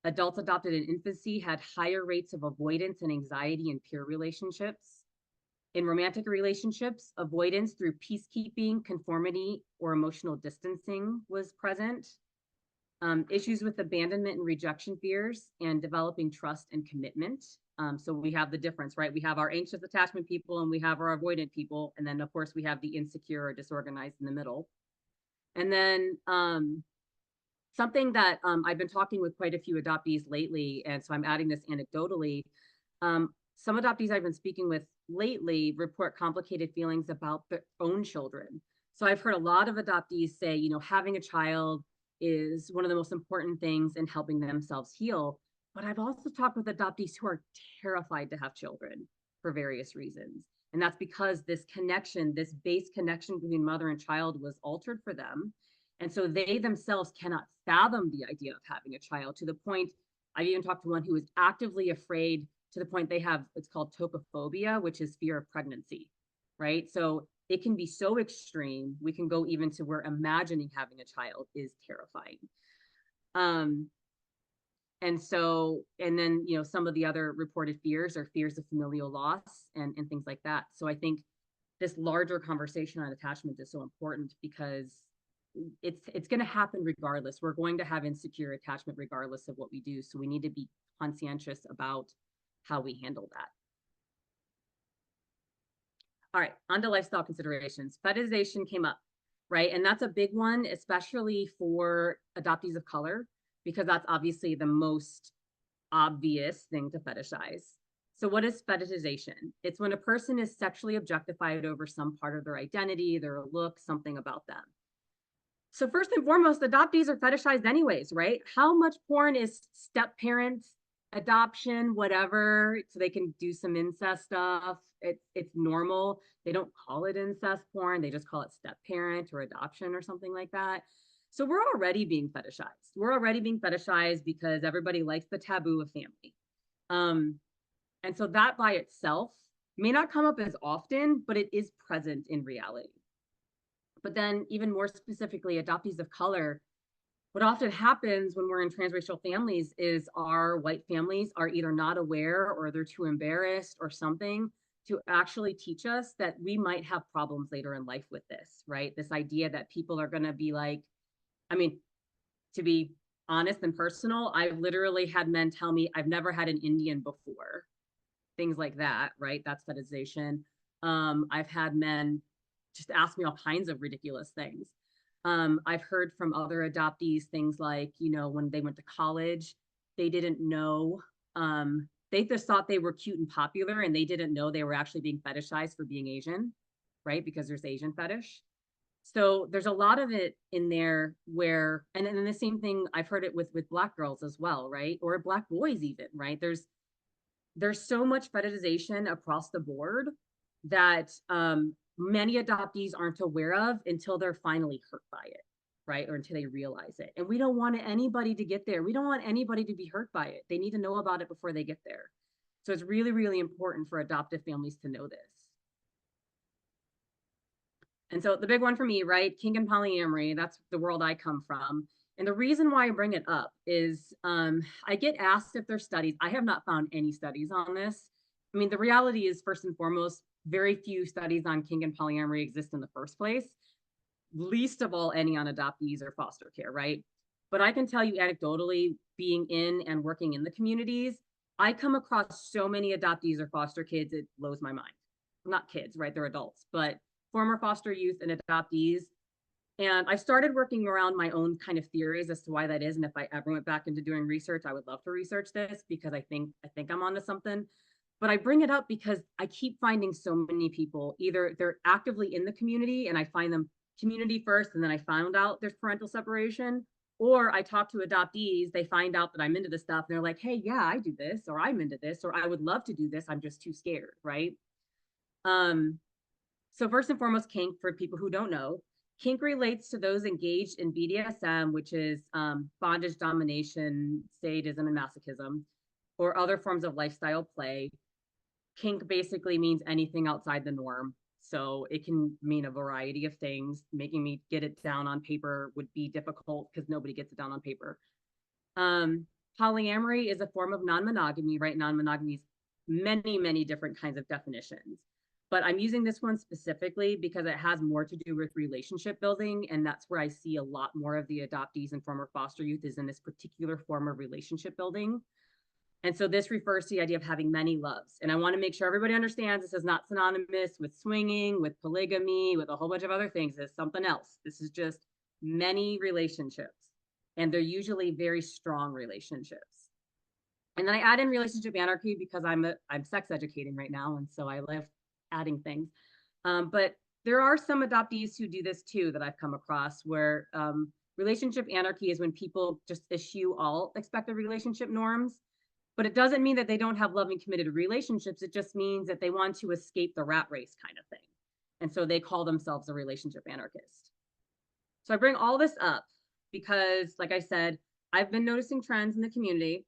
Speaker 1: Adults adopted in infancy had higher rates of avoidance and anxiety in peer relationships. In romantic relationships, avoidance through peacekeeping, conformity, or emotional distancing was present. Issues with abandonment and rejection fears and developing trust and commitment. So we have the difference, right? We have our anxious attachment people and we have our avoidant people. And then of course we have the insecure or disorganized in the middle. And then something that I've been talking with quite a few adoptees lately, and so I'm adding this anecdotally. Some adoptees I've been speaking with lately report complicated feelings about their own children. So I've heard a lot of adoptees say, having a child is one of the most important things in helping themselves heal. But I've also talked with adoptees who are terrified to have children for various reasons. And that's because this connection, this base connection between mother and child was altered for them. And so they themselves cannot fathom the idea of having a child, to the point, I even talked to one who is actively afraid, to the point they have, it's called tocophobia, which is fear of pregnancy, right? So it can be so extreme. We can go even to where imagining having a child is terrifying. And then, some of the other reported fears are fears of familial loss and things like that. So I think this larger conversation on attachment is so important because it's going to happen regardless. We're going to have insecure attachment regardless of what we do. So we need to be conscientious about how we handle that. All right, on to lifestyle considerations. Fetishization came up, right? And that's a big one, especially for adoptees of color, because that's obviously the most obvious thing to fetishize. So what is fetishization? It's when a person is sexually objectified over some part of their identity, their look, something about them. So first and foremost, adoptees are fetishized anyways, right? How much porn is step parents, adoption, whatever, so they can do some incest stuff. It's normal. They don't call it incest porn. They just call it step parent or adoption or something like that. So we're already being fetishized. We're already being fetishized because everybody likes the taboo of family. And so that by itself may not come up as often, but it is present in reality. But then even more specifically, adoptees of color, what often happens when we're in transracial families is our white families are either not aware or they're too embarrassed or something to actually teach us that we might have problems later in life with this, right? This idea that people are going to be like, to be honest and personal, I've literally had men tell me I've never had an Indian before. Things like that, right? That's fetishization. I've had men just ask me all kinds of ridiculous things. I've heard from other adoptees things like, when they went to college, they didn't know, they just thought they were cute and popular and they didn't know they were actually being fetishized for being Asian, right? Because there's Asian fetish. So there's a lot of it in there where, and then the same thing, I've heard it with Black girls as well, right? Or Black boys even, right? There's so much fetishization across the board that many adoptees aren't aware of until they're finally hurt by it. right? Or until they realize it. And we don't want anybody to get there. We don't want anybody to be hurt by it. They need to know about it before they get there. So it's really, really important for adoptive families to know this. And so the big one for me, right? Kink and polyamory, that's the world I come from. And the reason why I bring it up is I get asked if there's studies. I have not found any studies on this. I mean, the reality is, first and foremost, very few studies on kink and polyamory exist in the first place, least of all any on adoptees or foster care, right? But I can tell you anecdotally, being in and working in the communities, I come across so many adoptees or foster kids, it blows my mind. Not kids, right? They're adults, but former foster youth and adoptees. And I started working around my own kind of theories as to why that is. And if I ever went back into doing research, I would love to research this because I think I'm onto something. But I bring it up because I keep finding so many people, either they're actively in the community and I find them community first, and then I found out there's parental separation, or I talk to adoptees, they find out that I'm into this stuff, and they're like, hey, yeah, I do this, or I'm into this, or I would love to do this, I'm just too scared, right? So first and foremost, kink, for people who don't know, kink relates to those engaged in BDSM, which is bondage, domination, sadism, and masochism, or other forms of lifestyle play. Kink basically means anything outside the norm. So it can mean a variety of things. Making me get it down on paper would be difficult because nobody gets it down on paper. Polyamory is a form of non-monogamy, right? Non-monogamy is many, many different kinds of definitions. But I'm using this one specifically because it has more to do with relationship building. And that's where I see a lot more of the adoptees and former foster youth is in this particular form of relationship building. And so this refers to the idea of having many loves. And I want to make sure everybody understands this is not synonymous with swinging, with polygamy, with a whole bunch of other things. It's something else. This is just many relationships. And they're usually very strong relationships. And then I add in relationship anarchy because I'm sex educating right now. And so I love adding things. But there are some adoptees who do this too that I've come across where relationship anarchy is when people just eschew all expected relationship norms. But it doesn't mean that they don't have loving, committed relationships. It just means that they want to escape the rat race kind of thing. And so they call themselves a relationship anarchist. So I bring all this up because, like I said, I've been noticing trends in the community.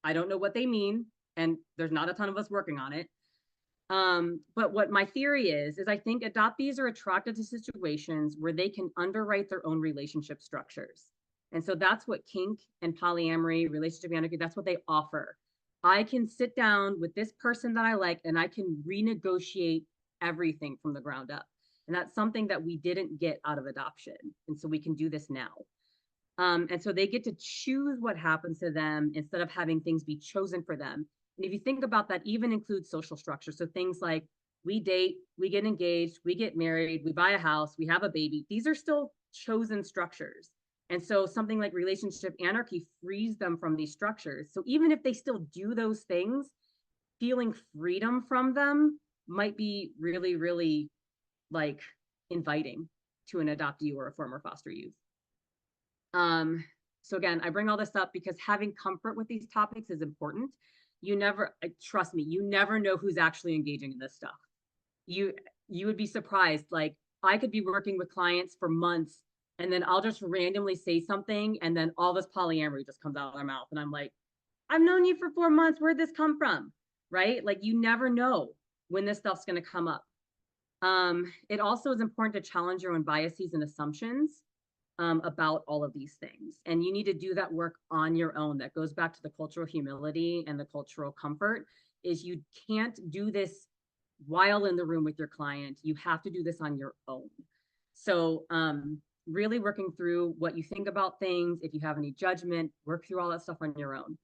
Speaker 1: I don't know what they mean, and there's not a ton of us working on it. But what my theory is I think adoptees are attracted to situations where they can underwrite their own relationship structures. And so that's what kink and polyamory, relationship anarchy, that's what they offer. I can sit down with this person that I like and I can renegotiate everything from the ground up. And that's something that we didn't get out of adoption. And so we can do this now. And so they get to choose what happens to them instead of having things be chosen for them. And if you think about that, even includes social structure. So things like we date, we get engaged, we get married, we buy a house, we have a baby. These are still chosen structures. And so something like relationship anarchy frees them from these structures. So even if they still do those things, feeling freedom from them might be really, really like inviting to an adoptee or a former foster youth. So again, I bring all this up because having comfort with these topics is important. You never, trust me, you never know who's actually engaging in this stuff. You would be surprised. Like I could be working with clients for months and then I'll just randomly say something and then all this polyamory just comes out of their mouth. And I'm like, I've known you for 4 months. Where'd this come from? Right? Like you never know when this stuff's going to come up. It also is important to challenge your own biases and assumptions about all of these things. And you need to do that work on your own. That goes back to the cultural humility and the cultural comfort is you can't do this while in the room with your client. You have to do this on your own. So really working through what you think about things. If you have any judgment, work through all that stuff on your own.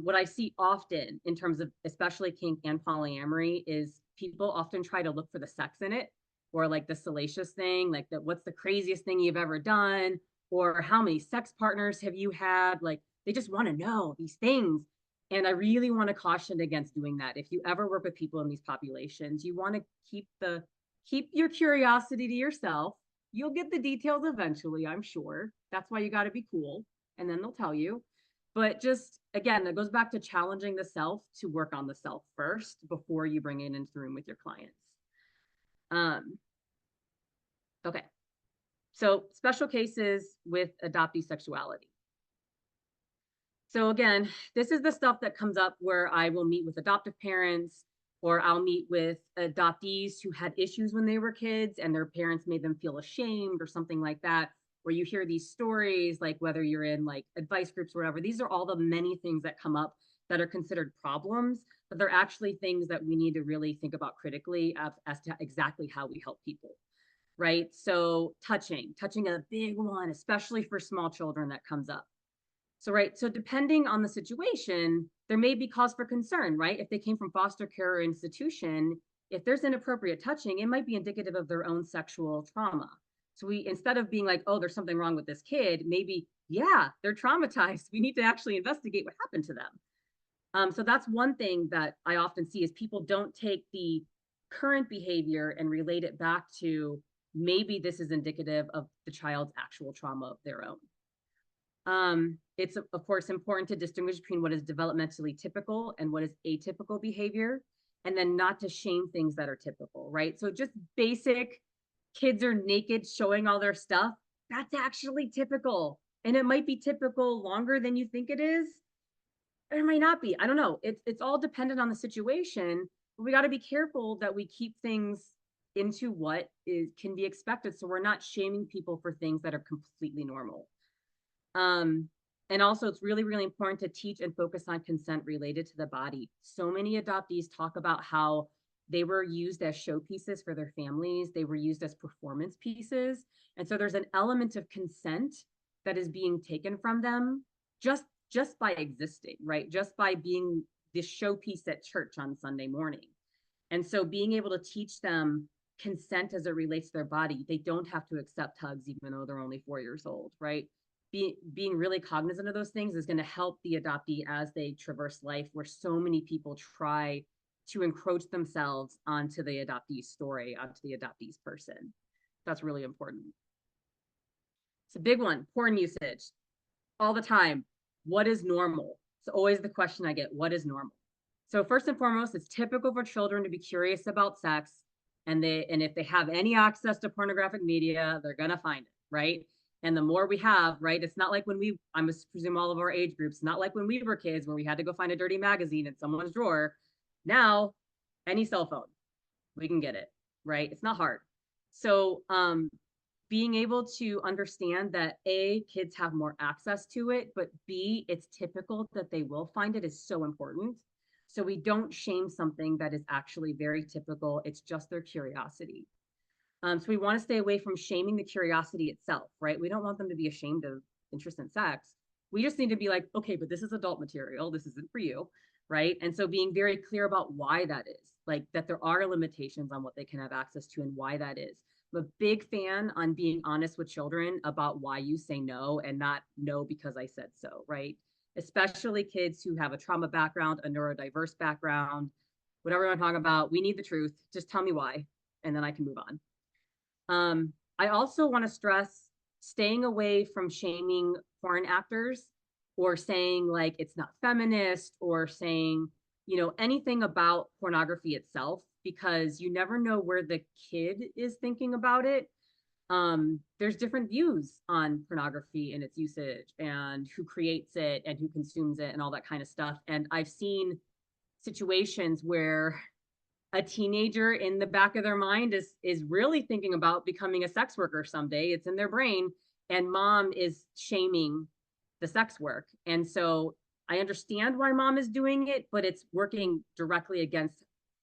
Speaker 1: What I see often in terms of especially kink and polyamory is people often try to look for the sex in it or like the salacious thing, like that what's the craziest thing you've ever done or how many sex partners have you had? Like they just want to know these things. And I really want to caution against doing that. If you ever work with people in these populations, you want to keep your curiosity to yourself. You'll get the details eventually, I'm sure. That's why you got to be cool. And then they'll tell you. But just, again, that goes back to challenging the self to work on the self first before you bring it into the room with your clients. Okay. So special cases with adoptee sexuality. So again, this is the stuff that comes up where I will meet with adoptive parents, or I'll meet with adoptees who had issues when they were kids and their parents made them feel ashamed or something like that, where you hear these stories, like whether you're in like advice groups or whatever. These are all the many things that come up that are considered problems, but they're actually things that we need to really think about critically as to exactly how we help people. Right. So touching a big one, especially for small children, that comes up. So, right. So, depending on the situation, there may be cause for concern, right? If they came from foster care or institution, if there's inappropriate touching, it might be indicative of their own sexual trauma. So, we, instead of being like, oh, there's something wrong with this kid, maybe, yeah, they're traumatized. We need to actually investigate what happened to them. So, that's one thing that I often see is people don't take the current behavior and relate it back to maybe this is indicative of the child's actual trauma of their own. It's of course important to distinguish between what is developmentally typical and what is atypical behavior, and then not to shame things that are typical, right? So just basic kids are naked showing all their stuff, that's actually typical. And it might be typical longer than you think it is, or it might not be. I don't know. It's all dependent on the situation, but we got to be careful that we keep things into what is can be expected, so we're not shaming people for things that are completely normal. Um, and also, it's really, really important to teach and focus on consent related to the body. So many adoptees talk about how they were used as showpieces for their families, they were used as performance pieces. And so there's an element of consent that is being taken from them just by existing, right? Just by being this showpiece at church on Sunday morning. And so being able to teach them consent as it relates to their body, they don't have to accept hugs even though they're only 4 years old, right? Being really cognizant of those things is going to help the adoptee as they traverse life, where so many people try to encroach themselves onto the adoptee's story, onto the adoptee's person. That's really important. It's a big one. Porn usage all the time. What is normal? It's always the question I get. What is normal? So first and foremost, it's typical for children to be curious about sex, and if they have any access to pornographic media, they're gonna find it, right? And the more we have, right? It's not like when I must presume all of our age groups, not like when we were kids where we had to go find a dirty magazine in someone's drawer. Now, any cell phone, we can get it, right? It's not hard. So being able to understand that A, kids have more access to it, but B, it's typical that they will find it is so important. So we don't shame something that is actually very typical. It's just their curiosity. So we want to stay away from shaming the curiosity itself, right? We don't want them to be ashamed of interest in sex. We just need to be like, okay, but this is adult material. This isn't for you, right? And so being very clear about why that is, like that there are limitations on what they can have access to and why that is. I'm a big fan on being honest with children about why you say no and not no because I said so, right? Especially kids who have a trauma background, a neurodiverse background, whatever I'm talking about. We need the truth. Just tell me why, and then I can move on. I also want to stress staying away from shaming porn actors or saying like it's not feminist or saying, anything about pornography itself, because you never know where the kid is thinking about it. There's different views on pornography and its usage and who creates it and who consumes it and all that kind of stuff. And I've seen situations where a teenager in the back of their mind is really thinking about becoming a sex worker someday. It's in their brain, and mom is shaming the sex work. And so I understand why mom is doing it, but it's working directly against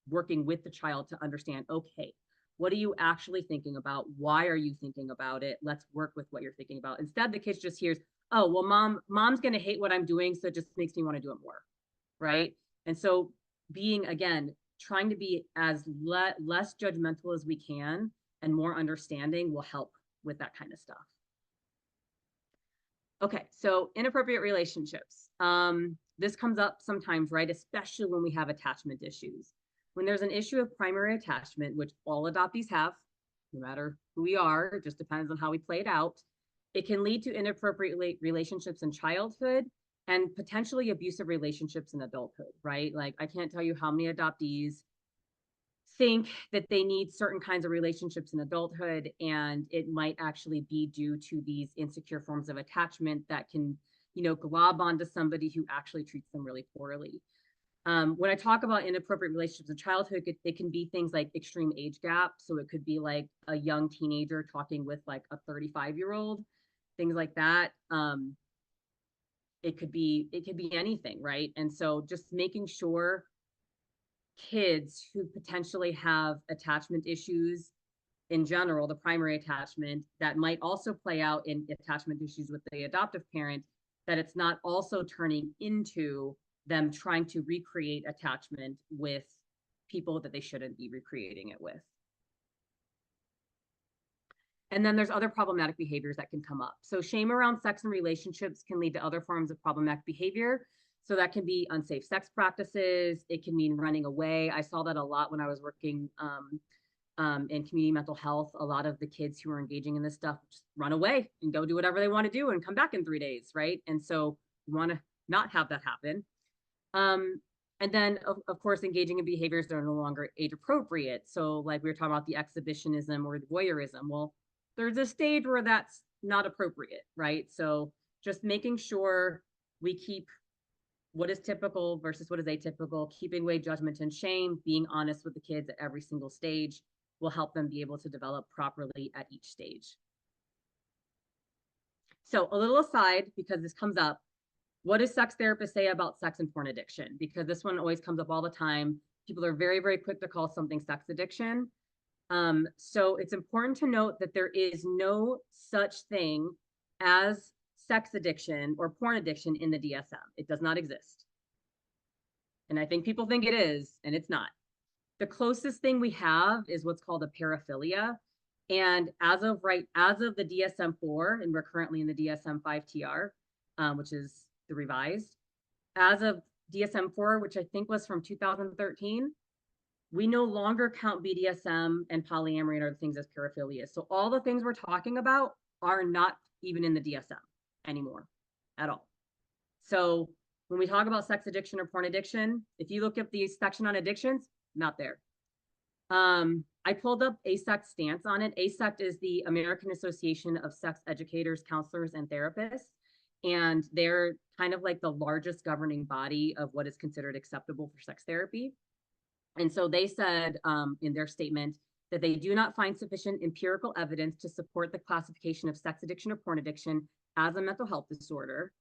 Speaker 1: working with the child to understand, okay, what are you actually thinking about? Why are you thinking about it? Let's work with what you're thinking about. Instead, the kid just hears, oh, well, mom's going to hate what I'm doing, so it just makes me want to do it more. Right. And so being, again, trying to be as less judgmental as we can and more understanding will help with that kind of stuff. Okay, so inappropriate relationships. This comes up sometimes, right? Especially when we have attachment issues. When there's an issue of primary attachment, which all adoptees have, no matter who we are, it just depends on how we play it out. It can lead to inappropriate relationships in childhood and potentially abusive relationships in adulthood, right? Like I can't tell you how many adoptees think that they need certain kinds of relationships in adulthood, and it might actually be due to these insecure forms of attachment that can, glob onto somebody who actually treats them really poorly. When I talk about inappropriate relationships in childhood, it can be things like extreme age gap. So it could be like a young teenager talking with like a 35-year-old, things like that. It could be anything, right? And so just making sure kids who potentially have attachment issues in general, the primary attachment that might also play out in attachment issues with the adoptive parent, that it's not also turning into them trying to recreate attachment with people that they shouldn't be recreating it with. And then there's other problematic behaviors that can come up. So shame around sex and relationships can lead to other forms of problematic behavior. So that can be unsafe sex practices. It can mean running away. I saw that a lot when I was working in community mental health. A lot of the kids who are engaging in this stuff just run away and go do whatever they want to do and come back in 3 days, right? And so we want to not have that happen. And then, of course, engaging in behaviors that are no longer age appropriate. So like we were talking about the exhibitionism or the voyeurism. Well, there's a stage where that's not appropriate, right? So just making sure we keep what is typical versus what is atypical, keeping away judgment and shame, being honest with the kids at every single stage will help them be able to develop properly at each stage. So a little aside, because this comes up, what do sex therapists say about sex and porn addiction? Because this one always comes up all the time. People are very, very quick to call something sex addiction. So it's important to note that there is no such thing as sex addiction or porn addiction in the DSM. It does not exist. And I think people think it is, and it's not. The closest thing we have is what's called a paraphilia. And as of the DSM-4, and we're currently in the DSM-5 TR, which is the revised, as of DSM-4, which I think was from 2013, we no longer count BDSM and polyamory and other things as paraphilia. So all the things we're talking about are not even in the DSM anymore at all. So when we talk about sex addiction or porn addiction, if you look up the section on addictions, not there. I pulled up ASECT's stance on it. ASECT is the American Association of Sex Educators, Counselors, and Therapists. And they're kind of like the largest governing body of what is considered acceptable for sex therapy. And so they said in their statement that they do not find sufficient empirical evidence to support the classification of sex addiction or porn addiction as a mental health disorder.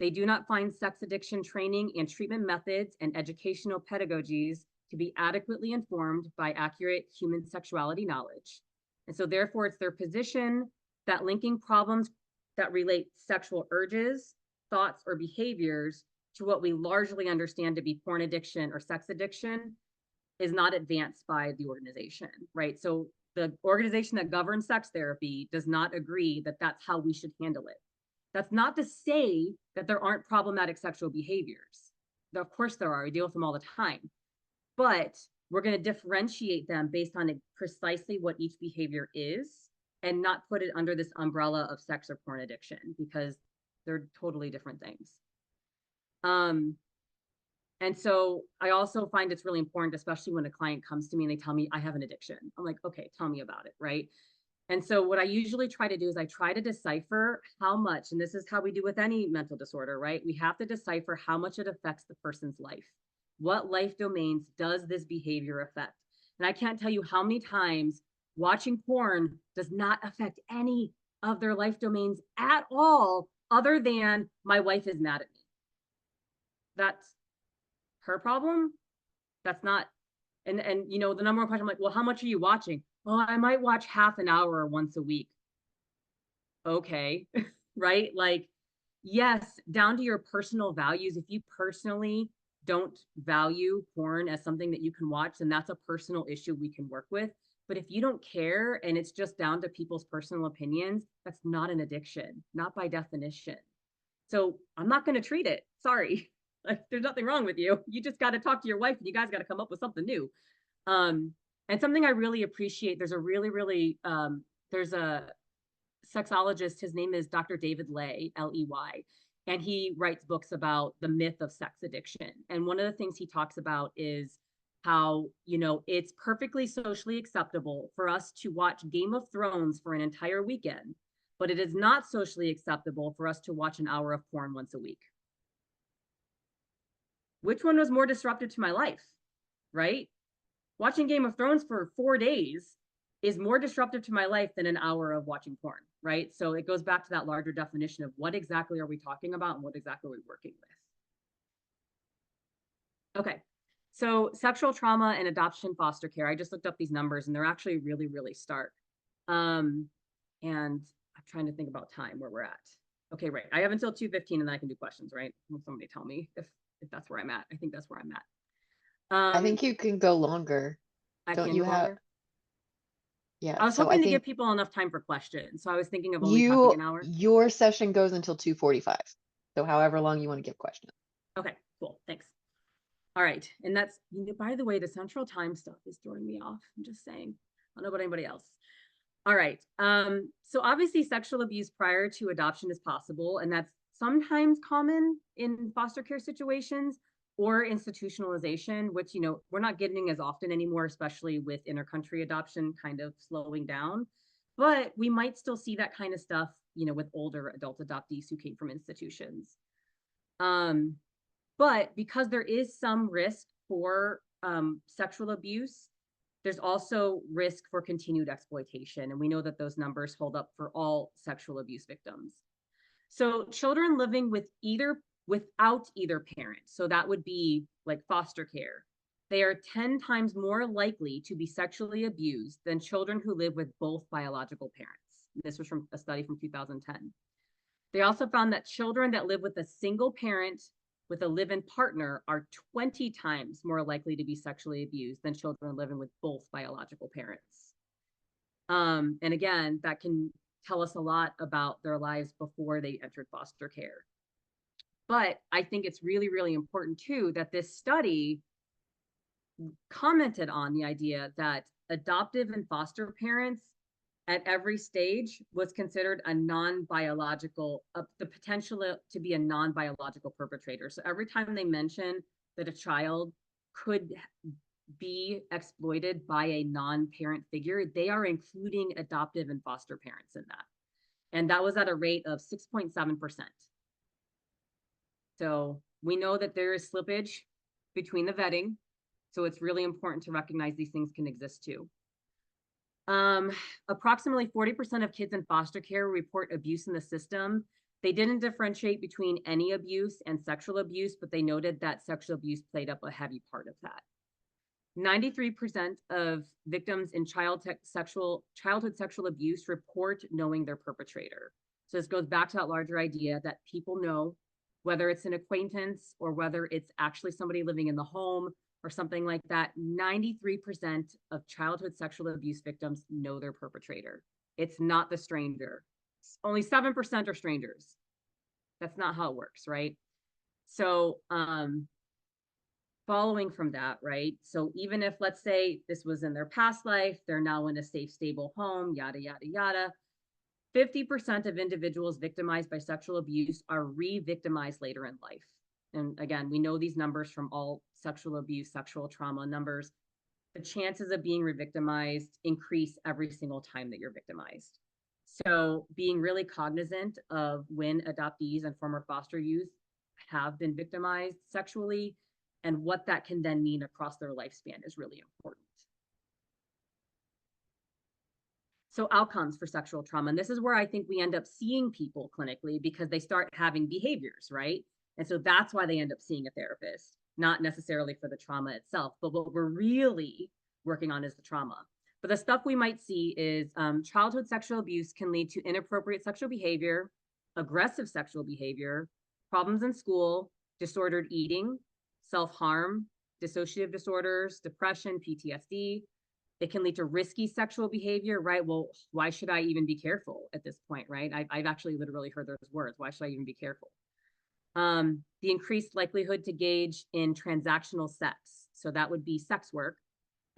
Speaker 1: They do not find sex addiction training and treatment methods and educational pedagogies to be adequately informed by accurate human sexuality knowledge. And so therefore it's their position that linking problems that relate sexual urges, thoughts, or behaviors to what we largely understand to be porn addiction or sex addiction is not advanced by the organization, right? So the organization that governs sex therapy does not agree that that's how we should handle it. That's not to say that there aren't problematic sexual behaviors. Of course there are, we deal with them all the time, but we're going to differentiate them based on precisely what each behavior is and not put it under this umbrella of sex or porn addiction because they're totally different things. And so I also find it's really important, especially when a client comes to me and they tell me I have an addiction. I'm like, okay, tell me about it, right? And so what I usually try to do is I try to decipher how much, and this is how we do with any mental disorder, right? We have to decipher how much it affects the person's life. What life domains does this behavior affect? And I can't tell you how many times watching porn does not affect any of their life domains at all, other than my wife is mad at me. That's her problem. That's not, and the number one question, I'm like, well, how much are you watching? Well, I might watch half an hour once a week. Okay, right? Like, yes, down to your personal values. If you personally don't value porn as something that you can watch, then that's a personal issue we can work with. But if you don't care and it's just down to people's personal opinions, that's not an addiction, not by definition. So I'm not going to treat it. Sorry. Like, there's nothing wrong with you. You just got to talk to your wife and you guys got to come up with something new. And something I really appreciate, there's a sexologist, his name is Dr. David Ley, Ley, and he writes books about the myth of sex addiction. And one of the things he talks about is how, you know, it's perfectly socially acceptable for us to watch Game of Thrones for an entire weekend, but it is not socially acceptable for us to watch an hour of porn once a week. Which one was more disruptive to my life, right? Watching Game of Thrones for 4 days is more disruptive to my life than an hour of watching porn, right? So it goes back to that larger definition of what exactly are we talking about and what exactly are we working with. Okay, so sexual trauma and adoption foster care. I just looked up these numbers and they're actually really, really stark. And I'm trying to think about time where we're at. Okay, right. I have until 2:15 and then I can do questions, right? Will somebody tell me if that's where I'm at? I think that's where I'm at.
Speaker 2: I think you can go longer.
Speaker 1: I
Speaker 2: Don't
Speaker 1: can
Speaker 2: you
Speaker 1: go
Speaker 2: have?
Speaker 1: longer.
Speaker 2: Yeah.
Speaker 1: I was
Speaker 2: So I
Speaker 1: hoping to give
Speaker 2: think
Speaker 1: people enough time for questions. So I was thinking of only talking an hour.
Speaker 2: your session goes until 2:45. So however long you want to give questions.
Speaker 1: Okay, cool. Thanks. All right. And that's, by the way, the central time stuff is throwing me off. I'm just saying. I don't know about anybody else. All right. So obviously sexual abuse prior to adoption is possible, and that's sometimes common in foster care situations or institutionalization, which, we're not getting as often anymore, especially with intercountry adoption kind of slowing down. But we might still see that kind of stuff, with older adult adoptees who came from institutions. But because there is some risk for sexual abuse, there's also risk for continued exploitation. And we know that those numbers hold up for all sexual abuse victims. So children living without either parent, so that would be like foster care, they are 10 times more likely to be sexually abused than children who live with both biological parents. This was from a study from 2010. They also found that children that live with a single parent with a live-in partner are 20 times more likely to be sexually abused than children living with both biological parents. And again, that can tell us a lot about their lives before they entered foster care. But I think it's really, really important too that this study commented on the idea that adoptive and foster parents at every stage was considered a non-biological, the potential to be a non-biological perpetrator. So every time they mention that a child could be exploited by a non-parent figure, they are including adoptive and foster parents in that. And that was at a rate of 6.7%. So we know that there is slippage between the vetting. So it's really important to recognize these things can exist too. Approximately 40% of kids in foster care report abuse in the system. They didn't differentiate between any abuse and sexual abuse, but they noted that sexual abuse played up a heavy part of that. 93% of victims in childhood sexual abuse report knowing their perpetrator. So this goes back to that larger idea that people know, whether it's an acquaintance or whether it's actually somebody living in the home or something like that, 93% of childhood sexual abuse victims know their perpetrator. It's not the stranger. Only 7% are strangers. That's not how it works, right? So following from that, right? So even if, let's say, this was in their past life, they're now in a safe, stable home, yada, yada, yada. 50% of individuals victimized by sexual abuse are re-victimized later in life. And again, we know these numbers from all sexual abuse, sexual trauma numbers. The chances of being re-victimized increase every single time that you're victimized. So being really cognizant of when adoptees and former foster youth have been victimized sexually and what that can then mean across their lifespan is really important. So outcomes for sexual trauma. And this is where I think we end up seeing people clinically because they start having behaviors, right? And so that's why they end up seeing a therapist, not necessarily for the trauma itself, but what we're really working on is the trauma. But the stuff we might see is childhood sexual abuse can lead to inappropriate sexual behavior, aggressive sexual behavior, problems in school, disordered eating, self-harm, dissociative disorders, depression, PTSD. It can lead to risky sexual behavior, right? Well, why should I even be careful at this point, right? I've actually literally heard those words. Why should I even be careful? The increased likelihood to engage in transactional sex. So that would be sex work.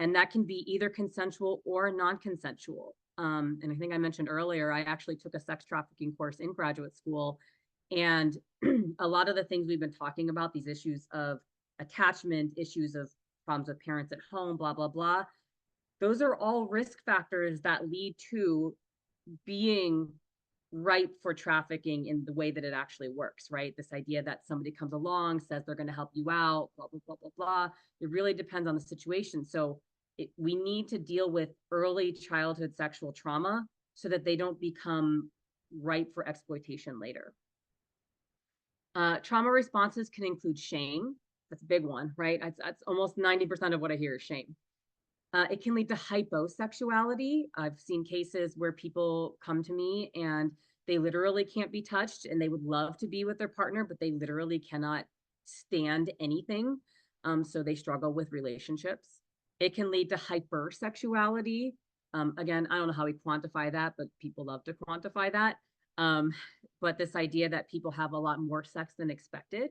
Speaker 1: And that can be either consensual or non-consensual. And I think I mentioned earlier, I actually took a sex trafficking course in graduate school. And a lot of the things we've been talking about, these issues of attachment, issues of problems with parents at home, blah, blah, blah. Those are all risk factors that lead to being ripe for trafficking in the way that it actually works, right? This idea that somebody comes along, says they're going to help you out, blah, blah, blah, blah, blah. It really depends on the situation. So we need to deal with early childhood sexual trauma so that they don't become ripe for exploitation later. Trauma responses can include shame. That's a big one, right? That's almost 90% of what I hear is shame. It can lead to hyposexuality. I've seen cases where people come to me and they literally can't be touched and they would love to be with their partner, but they literally cannot stand anything. So they struggle with relationships. It can lead to hypersexuality. Again, I don't know how we quantify that, but people love to quantify that. But this idea that people have a lot more sex than expected.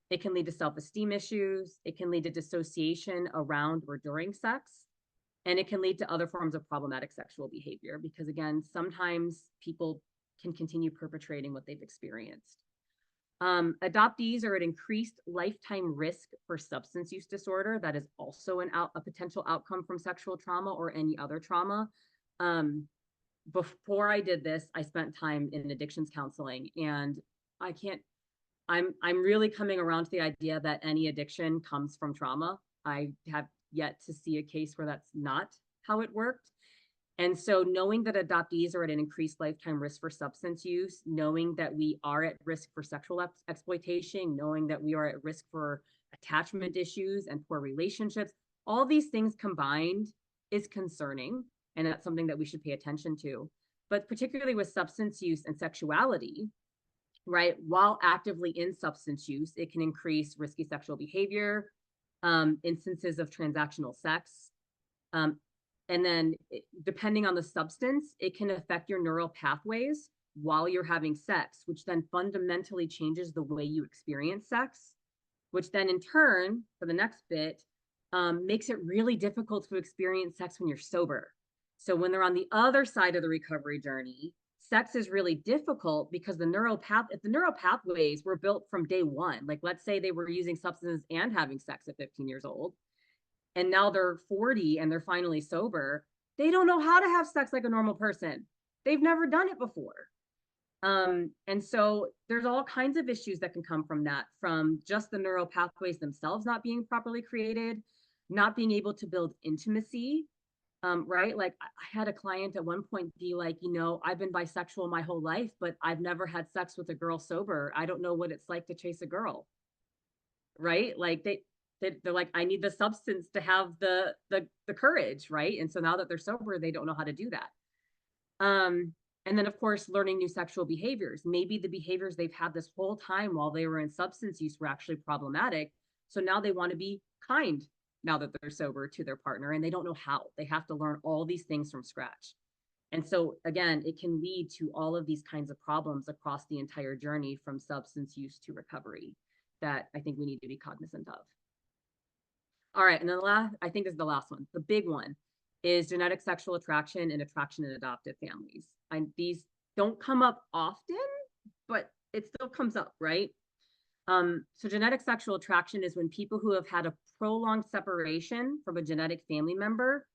Speaker 1: It can lead to self-esteem issues. It can lead to dissociation around or during sex. And it can lead to other forms of problematic sexual behavior because, again, sometimes people can continue perpetrating what they've experienced. Adoptees are at increased lifetime risk for substance use disorder. That is also a potential outcome from sexual trauma or any other trauma. Before I did this, I spent time in addictions counseling, and I'm really coming around to the idea that any addiction comes from trauma. I have yet to see a case where that's not how it worked. And so knowing that adoptees are at an increased lifetime risk for substance use, knowing that we are at risk for sexual exploitation, knowing that we are at risk for attachment issues and poor relationships, all these things combined is concerning. And that's something that we should pay attention to. But particularly with substance use and sexuality, right? While actively in substance use, it can increase risky sexual behavior, instances of transactional sex. And then depending on the substance, it can affect your neural pathways while you're having sex, which then fundamentally changes the way you experience sex, which then in turn, for the next bit, makes it really difficult to experience sex when you're sober. So when they're on the other side of the recovery journey, sex is really difficult because if the neural pathways were built from day one, like let's say they were using substances and having sex at 15 years old, and now they're 40 and they're finally sober, they don't know how to have sex like a normal person. They've never done it before. And so there's all kinds of issues that can come from that, from just the neural pathways themselves not being properly created, not being able to build intimacy. Right? Like I had a client at one point be like, I've been bisexual my whole life, but I've never had sex with a girl sober. I don't know what it's like to chase a girl. Right? Like they're like, I need the substance to have the courage, right? And so now that they're sober, they don't know how to do that. And then of course, learning new sexual behaviors. Maybe the behaviors they've had this whole time while they were in substance use were actually problematic. So now they want to be kind now that they're sober to their partner, and they don't know how. They have to learn all these things from scratch. And so again, it can lead to all of these kinds of problems across the entire journey from substance use to recovery that I think we need to be cognizant of. All right, and then I think this is the last one. The big one is genetic sexual attraction and attraction in adoptive families. These don't come up often, but it still comes up, right? So genetic sexual attraction is when people who have had a prolonged separation from a genetic family member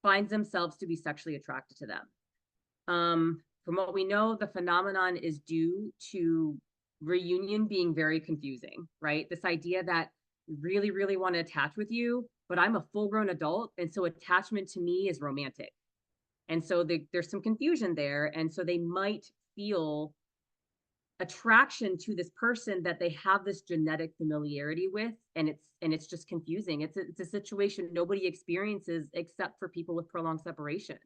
Speaker 1: finds themselves to be sexually attracted to them. From what we know, the phenomenon is due to reunion being very confusing, right? This idea that really, really want to attach with you, but I'm a full-grown adult, and so attachment to me is romantic. And so there's some confusion there, and so they might feel attraction to this person that they have this genetic familiarity with, and it's just confusing. It's a situation nobody experiences except for people with prolonged separation,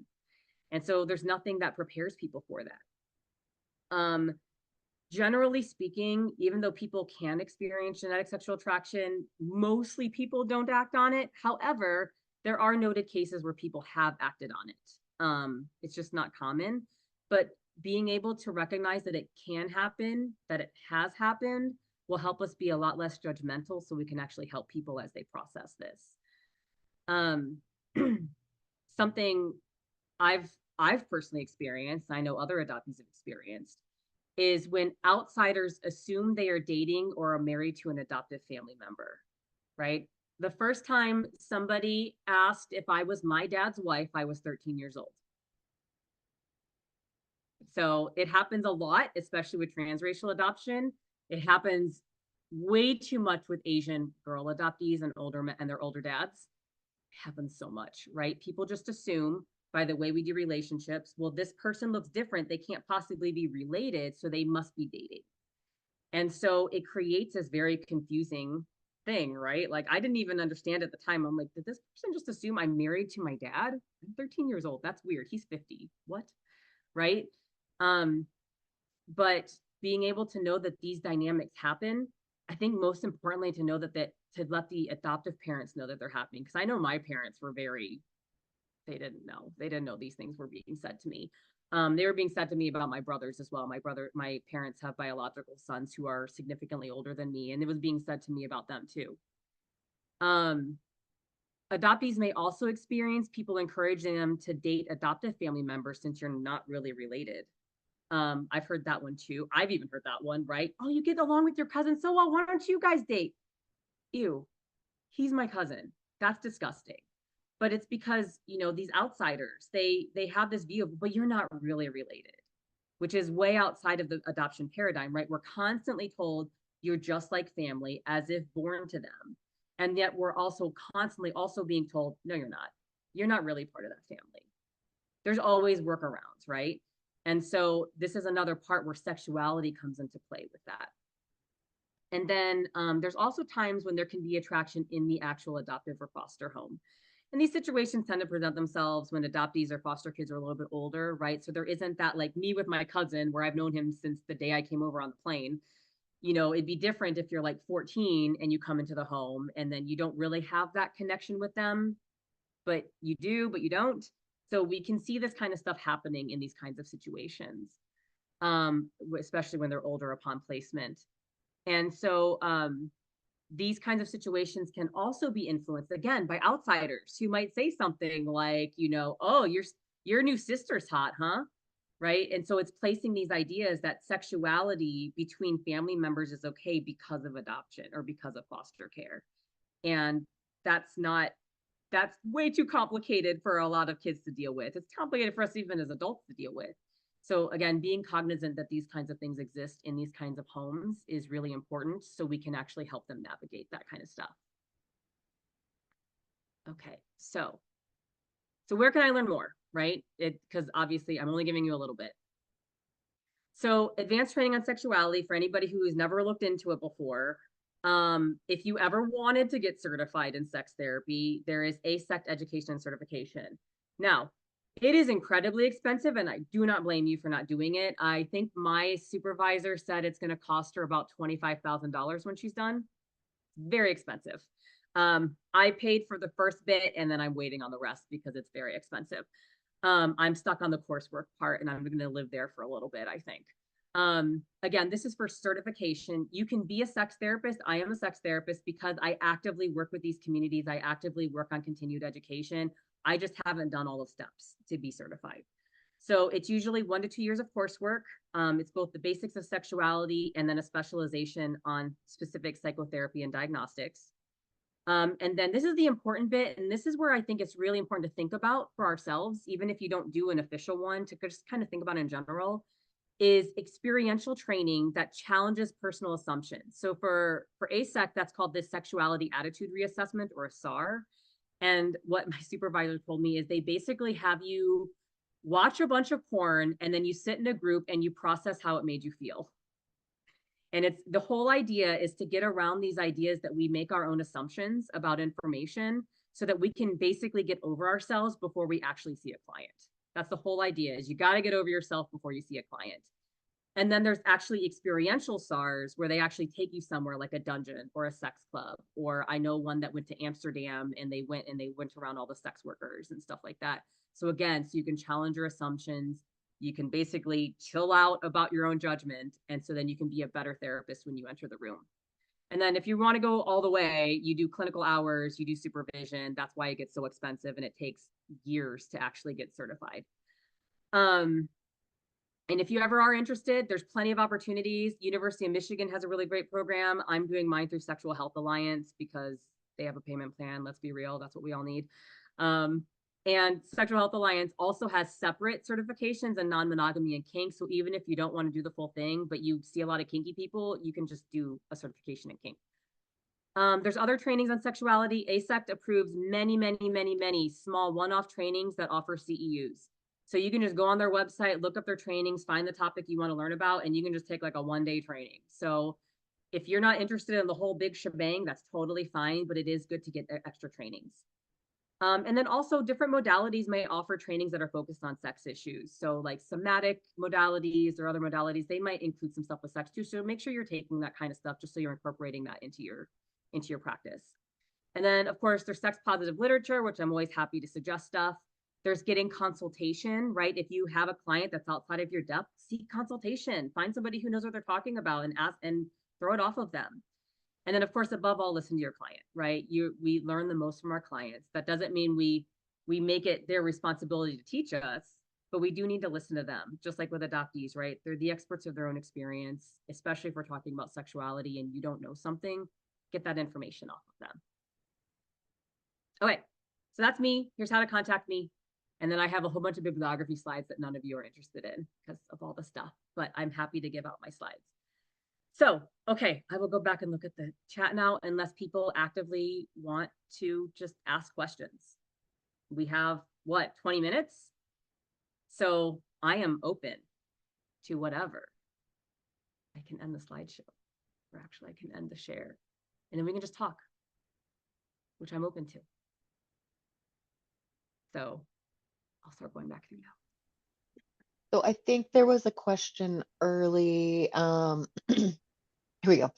Speaker 1: and so there's nothing that prepares people for that. Generally speaking, even though people can experience genetic sexual attraction, mostly people don't act on it. However, there are noted cases where people have acted on it. It's just not common, but being able to recognize that it can happen, that it has happened, will help us be a lot less judgmental so we can actually help people as they process this. Something I've personally experienced, I know other adoptees have experienced, is when outsiders assume they are dating or are married to an adoptive family member, right? The first time somebody asked if I was my dad's wife, I was 13 years old. So it happens a lot, especially with transracial adoption. It happens way too much with Asian girl adoptees and older men and their older dads. It happens so much, right? People just assume by the way we do relationships, well, this person looks different. They can't possibly be related, so they must be dating. And so it creates this very confusing thing, right? Like I didn't even understand at the time. I'm like, did this person just assume I'm married to my dad? I'm 13 years old. That's weird. He's 50. What? Right? Um, but being able to know that these dynamics happen, I think most importantly to know that to let the adoptive parents know that they're happening. Because I know my parents were very, they didn't know. They didn't know these things were being said to me. They were being said to me about my brothers as well. My parents have biological sons who are significantly older than me, and it was being said to me about them too. Um, Adoptees may also experience people encouraging them to date adoptive family members since you're not really related. I've heard that one too. I've even heard that one, right? Oh, you get along with your cousin so well. Why don't you guys date? Ew, he's my cousin. That's disgusting. But it's because, you know, these outsiders, they have this view of, but you're not really related, which is way outside of the adoption paradigm, right? We're constantly told you're just like family as if born to them. And yet we're also constantly also being told, no, you're not. You're not really part of that family. There's always workarounds, right? And so this is another part where sexuality comes into play with that. And then there's also times when there can be attraction in the actual adoptive or foster home. And these situations tend to present themselves when adoptees or foster kids are a little bit older, right? So there isn't that like me with my cousin where I've known him since the day I came over on the plane. You know, it'd be different if you're like 14 and you come into the home and then you don't really have that connection with them, but you do, but you don't. So we can see this kind of stuff happening in these kinds of situations, especially when they're older upon placement. And so these kinds of situations can also be influenced again by outsiders who might say something like, you know, oh, your new sister's hot, huh? Right. And so it's placing these ideas that sexuality between family members is okay because of adoption or because of foster care. And that's not, that's way too complicated for a lot of kids to deal with. It's complicated for us even as adults to deal with. So again, being cognizant that these kinds of things exist in these kinds of homes is really important so we can actually help them navigate that kind of stuff. Okay, so where can I learn more, right? Because obviously I'm only giving you a little bit. So advanced training on sexuality for anybody who has never looked into it before. If you ever wanted to get certified in sex therapy, there is AASECT education and certification. Now, it is incredibly expensive, and I do not blame you for not doing it. I think my supervisor said it's going to cost her about $25,000 when she's done. Very expensive. I paid for the first bit, and then I'm waiting on the rest because it's very expensive. I'm stuck on the coursework part, and I'm going to live there for a little bit, I think. Again, this is for certification. You can be a sex therapist. I am a sex therapist because I actively work with these communities. I actively work on continued education. I just haven't done all the steps to be certified. So it's usually 1 to 2 years of coursework. It's both the basics of sexuality and then a specialization on specific psychotherapy and diagnostics. And then this is the important bit, and this is where I think it's really important to think about for ourselves, even if you don't do an official one, to just kind of think about in general, is experiential training that challenges personal assumptions. So for AASECT, that's called the Sexuality Attitude Reassessment, or a SAR. And what my supervisor told me is they basically have you watch a bunch of porn and then you sit in a group and you process how it made you feel. And it's the whole idea is to get around these ideas that we make our own assumptions about information so that we can basically get over ourselves before we actually see a client. That's the whole idea, is you got to get over yourself before you see a client. And then there's actually experiential SARs where they actually take you somewhere like a dungeon or a sex club. Or I know one that went to Amsterdam and they went around all the sex workers and stuff like that. So again, so you can challenge your assumptions. You can basically chill out about your own judgment. And so then you can be a better therapist when you enter the room. And then if you want to go all the way, you do clinical hours, you do supervision. That's why it gets so expensive and it takes years to actually get certified. And if you ever are interested, there's plenty of opportunities. University of Michigan has a really great program. I'm doing mine through Sexual Health Alliance because they have a payment plan. Let's be real. That's what we all need. And Sexual Health Alliance also has separate certifications in non-monogamy and kink. So even if you don't want to do the full thing, but you see a lot of kinky people, you can just do a certification in kink. There's other trainings on sexuality. ASECT approves many small one-off trainings that offer CEUs. So you can just go on their website, look up their trainings, find the topic you want to learn about, and you can just take like a one-day training. So if you're not interested in the whole big shebang, that's totally fine, but it is good to get extra trainings. And then also different modalities may offer trainings that are focused on sex issues. So like somatic modalities or other modalities, they might include some stuff with sex too. So make sure you're taking that kind of stuff just so you're incorporating that into your practice. And then of course there's sex positive literature, which I'm always happy to suggest stuff. There's getting consultation, right? If you have a client that's outside of your depth, seek consultation, find somebody who knows what they're talking about and ask and throw it off of them. And then of course, above all, listen to your client, right? We learn the most from our clients. That doesn't mean we make it their responsibility to teach us, but we do need to listen to them, just like with adoptees, right? They're the experts of their own experience, especially if we're talking about sexuality and you don't know something, get that information off of them. Okay, so that's me. Here's how to contact me. And then I have a whole bunch of bibliography slides that none of you are interested in because of all the stuff, but I'm happy to give out my slides. So, okay, I will go back and look at the chat now, unless people actively want to just ask questions. We have, what, 20 minutes? So I am open to whatever. I can end the slideshow, or actually I can end the share, and then we can just talk, which I'm open to. So I'll start going back through now.
Speaker 2: So I think there was a question early. Here we go.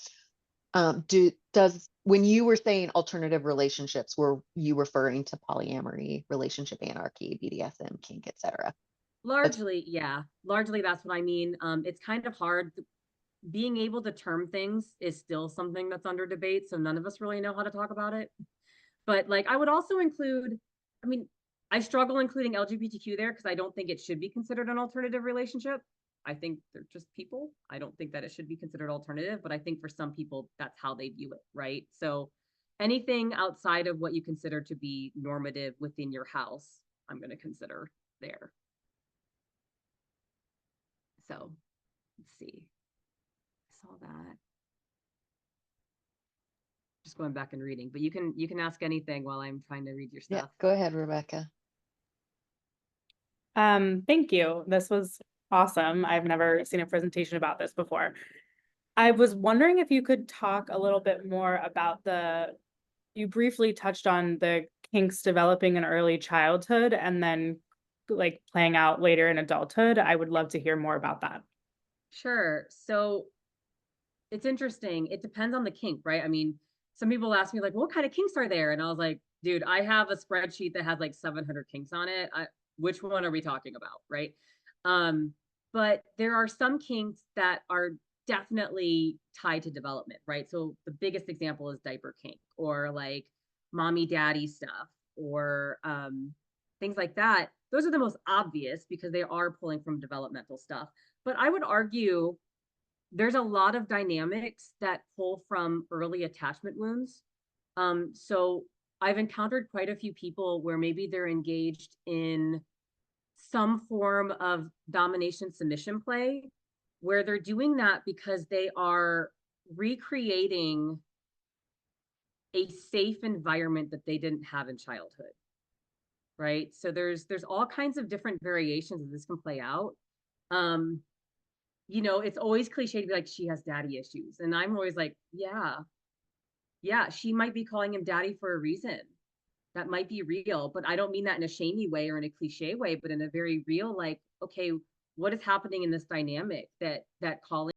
Speaker 2: When you were saying alternative relationships, were you referring to polyamory, relationship anarchy, BDSM, kink, etc.?
Speaker 1: Largely, yeah. Largely, that's what I mean. It's kind of hard. Being able to term things is still something that's under debate, so none of us really know how to talk about it. But like, I would also include, I mean, I struggle including LGBTQ there because I don't think it should be considered an alternative relationship. I think they're just people. I don't think that it should be considered alternative, but I think for some people, that's how they view it, right? So anything outside of what you consider to be normative within your house, I'm going to consider there. So let's see. I saw that. Just going back and reading, but you can ask anything while I'm trying to read your stuff.
Speaker 2: Yeah, go ahead, Rebecca.
Speaker 3: Thank you. This was awesome. I've never seen a presentation about this before. I was wondering if you could talk a little bit more about you briefly touched on the kinks developing in early childhood and then like playing out later in adulthood. I would love to hear more about that.
Speaker 1: Sure. So it's interesting. It depends on the kink, right? I mean, some people ask me like, what kind of kinks are there? And I was like, dude, I have a spreadsheet that has like 700 kinks on it. Which one are we talking about, right? But there are some kinks that are definitely tied to development, right? So the biggest example is diaper kink or like mommy daddy stuff or things like that. Those are the most obvious because they are pulling from developmental stuff. But I would argue there's a lot of dynamics that pull from early attachment wounds. So I've encountered quite a few people where maybe they're engaged in some form of domination submission play, where they're doing that because they are recreating a safe environment that they didn't have in childhood, right? So there's all kinds of different variations that this can play out. It's always cliche to be like, she has daddy issues. And I'm always like, yeah, she might be calling him daddy for a reason. That might be real, but I don't mean that in a shamey way or in a cliche way, but in a very real, like, okay, what is happening in this dynamic that calling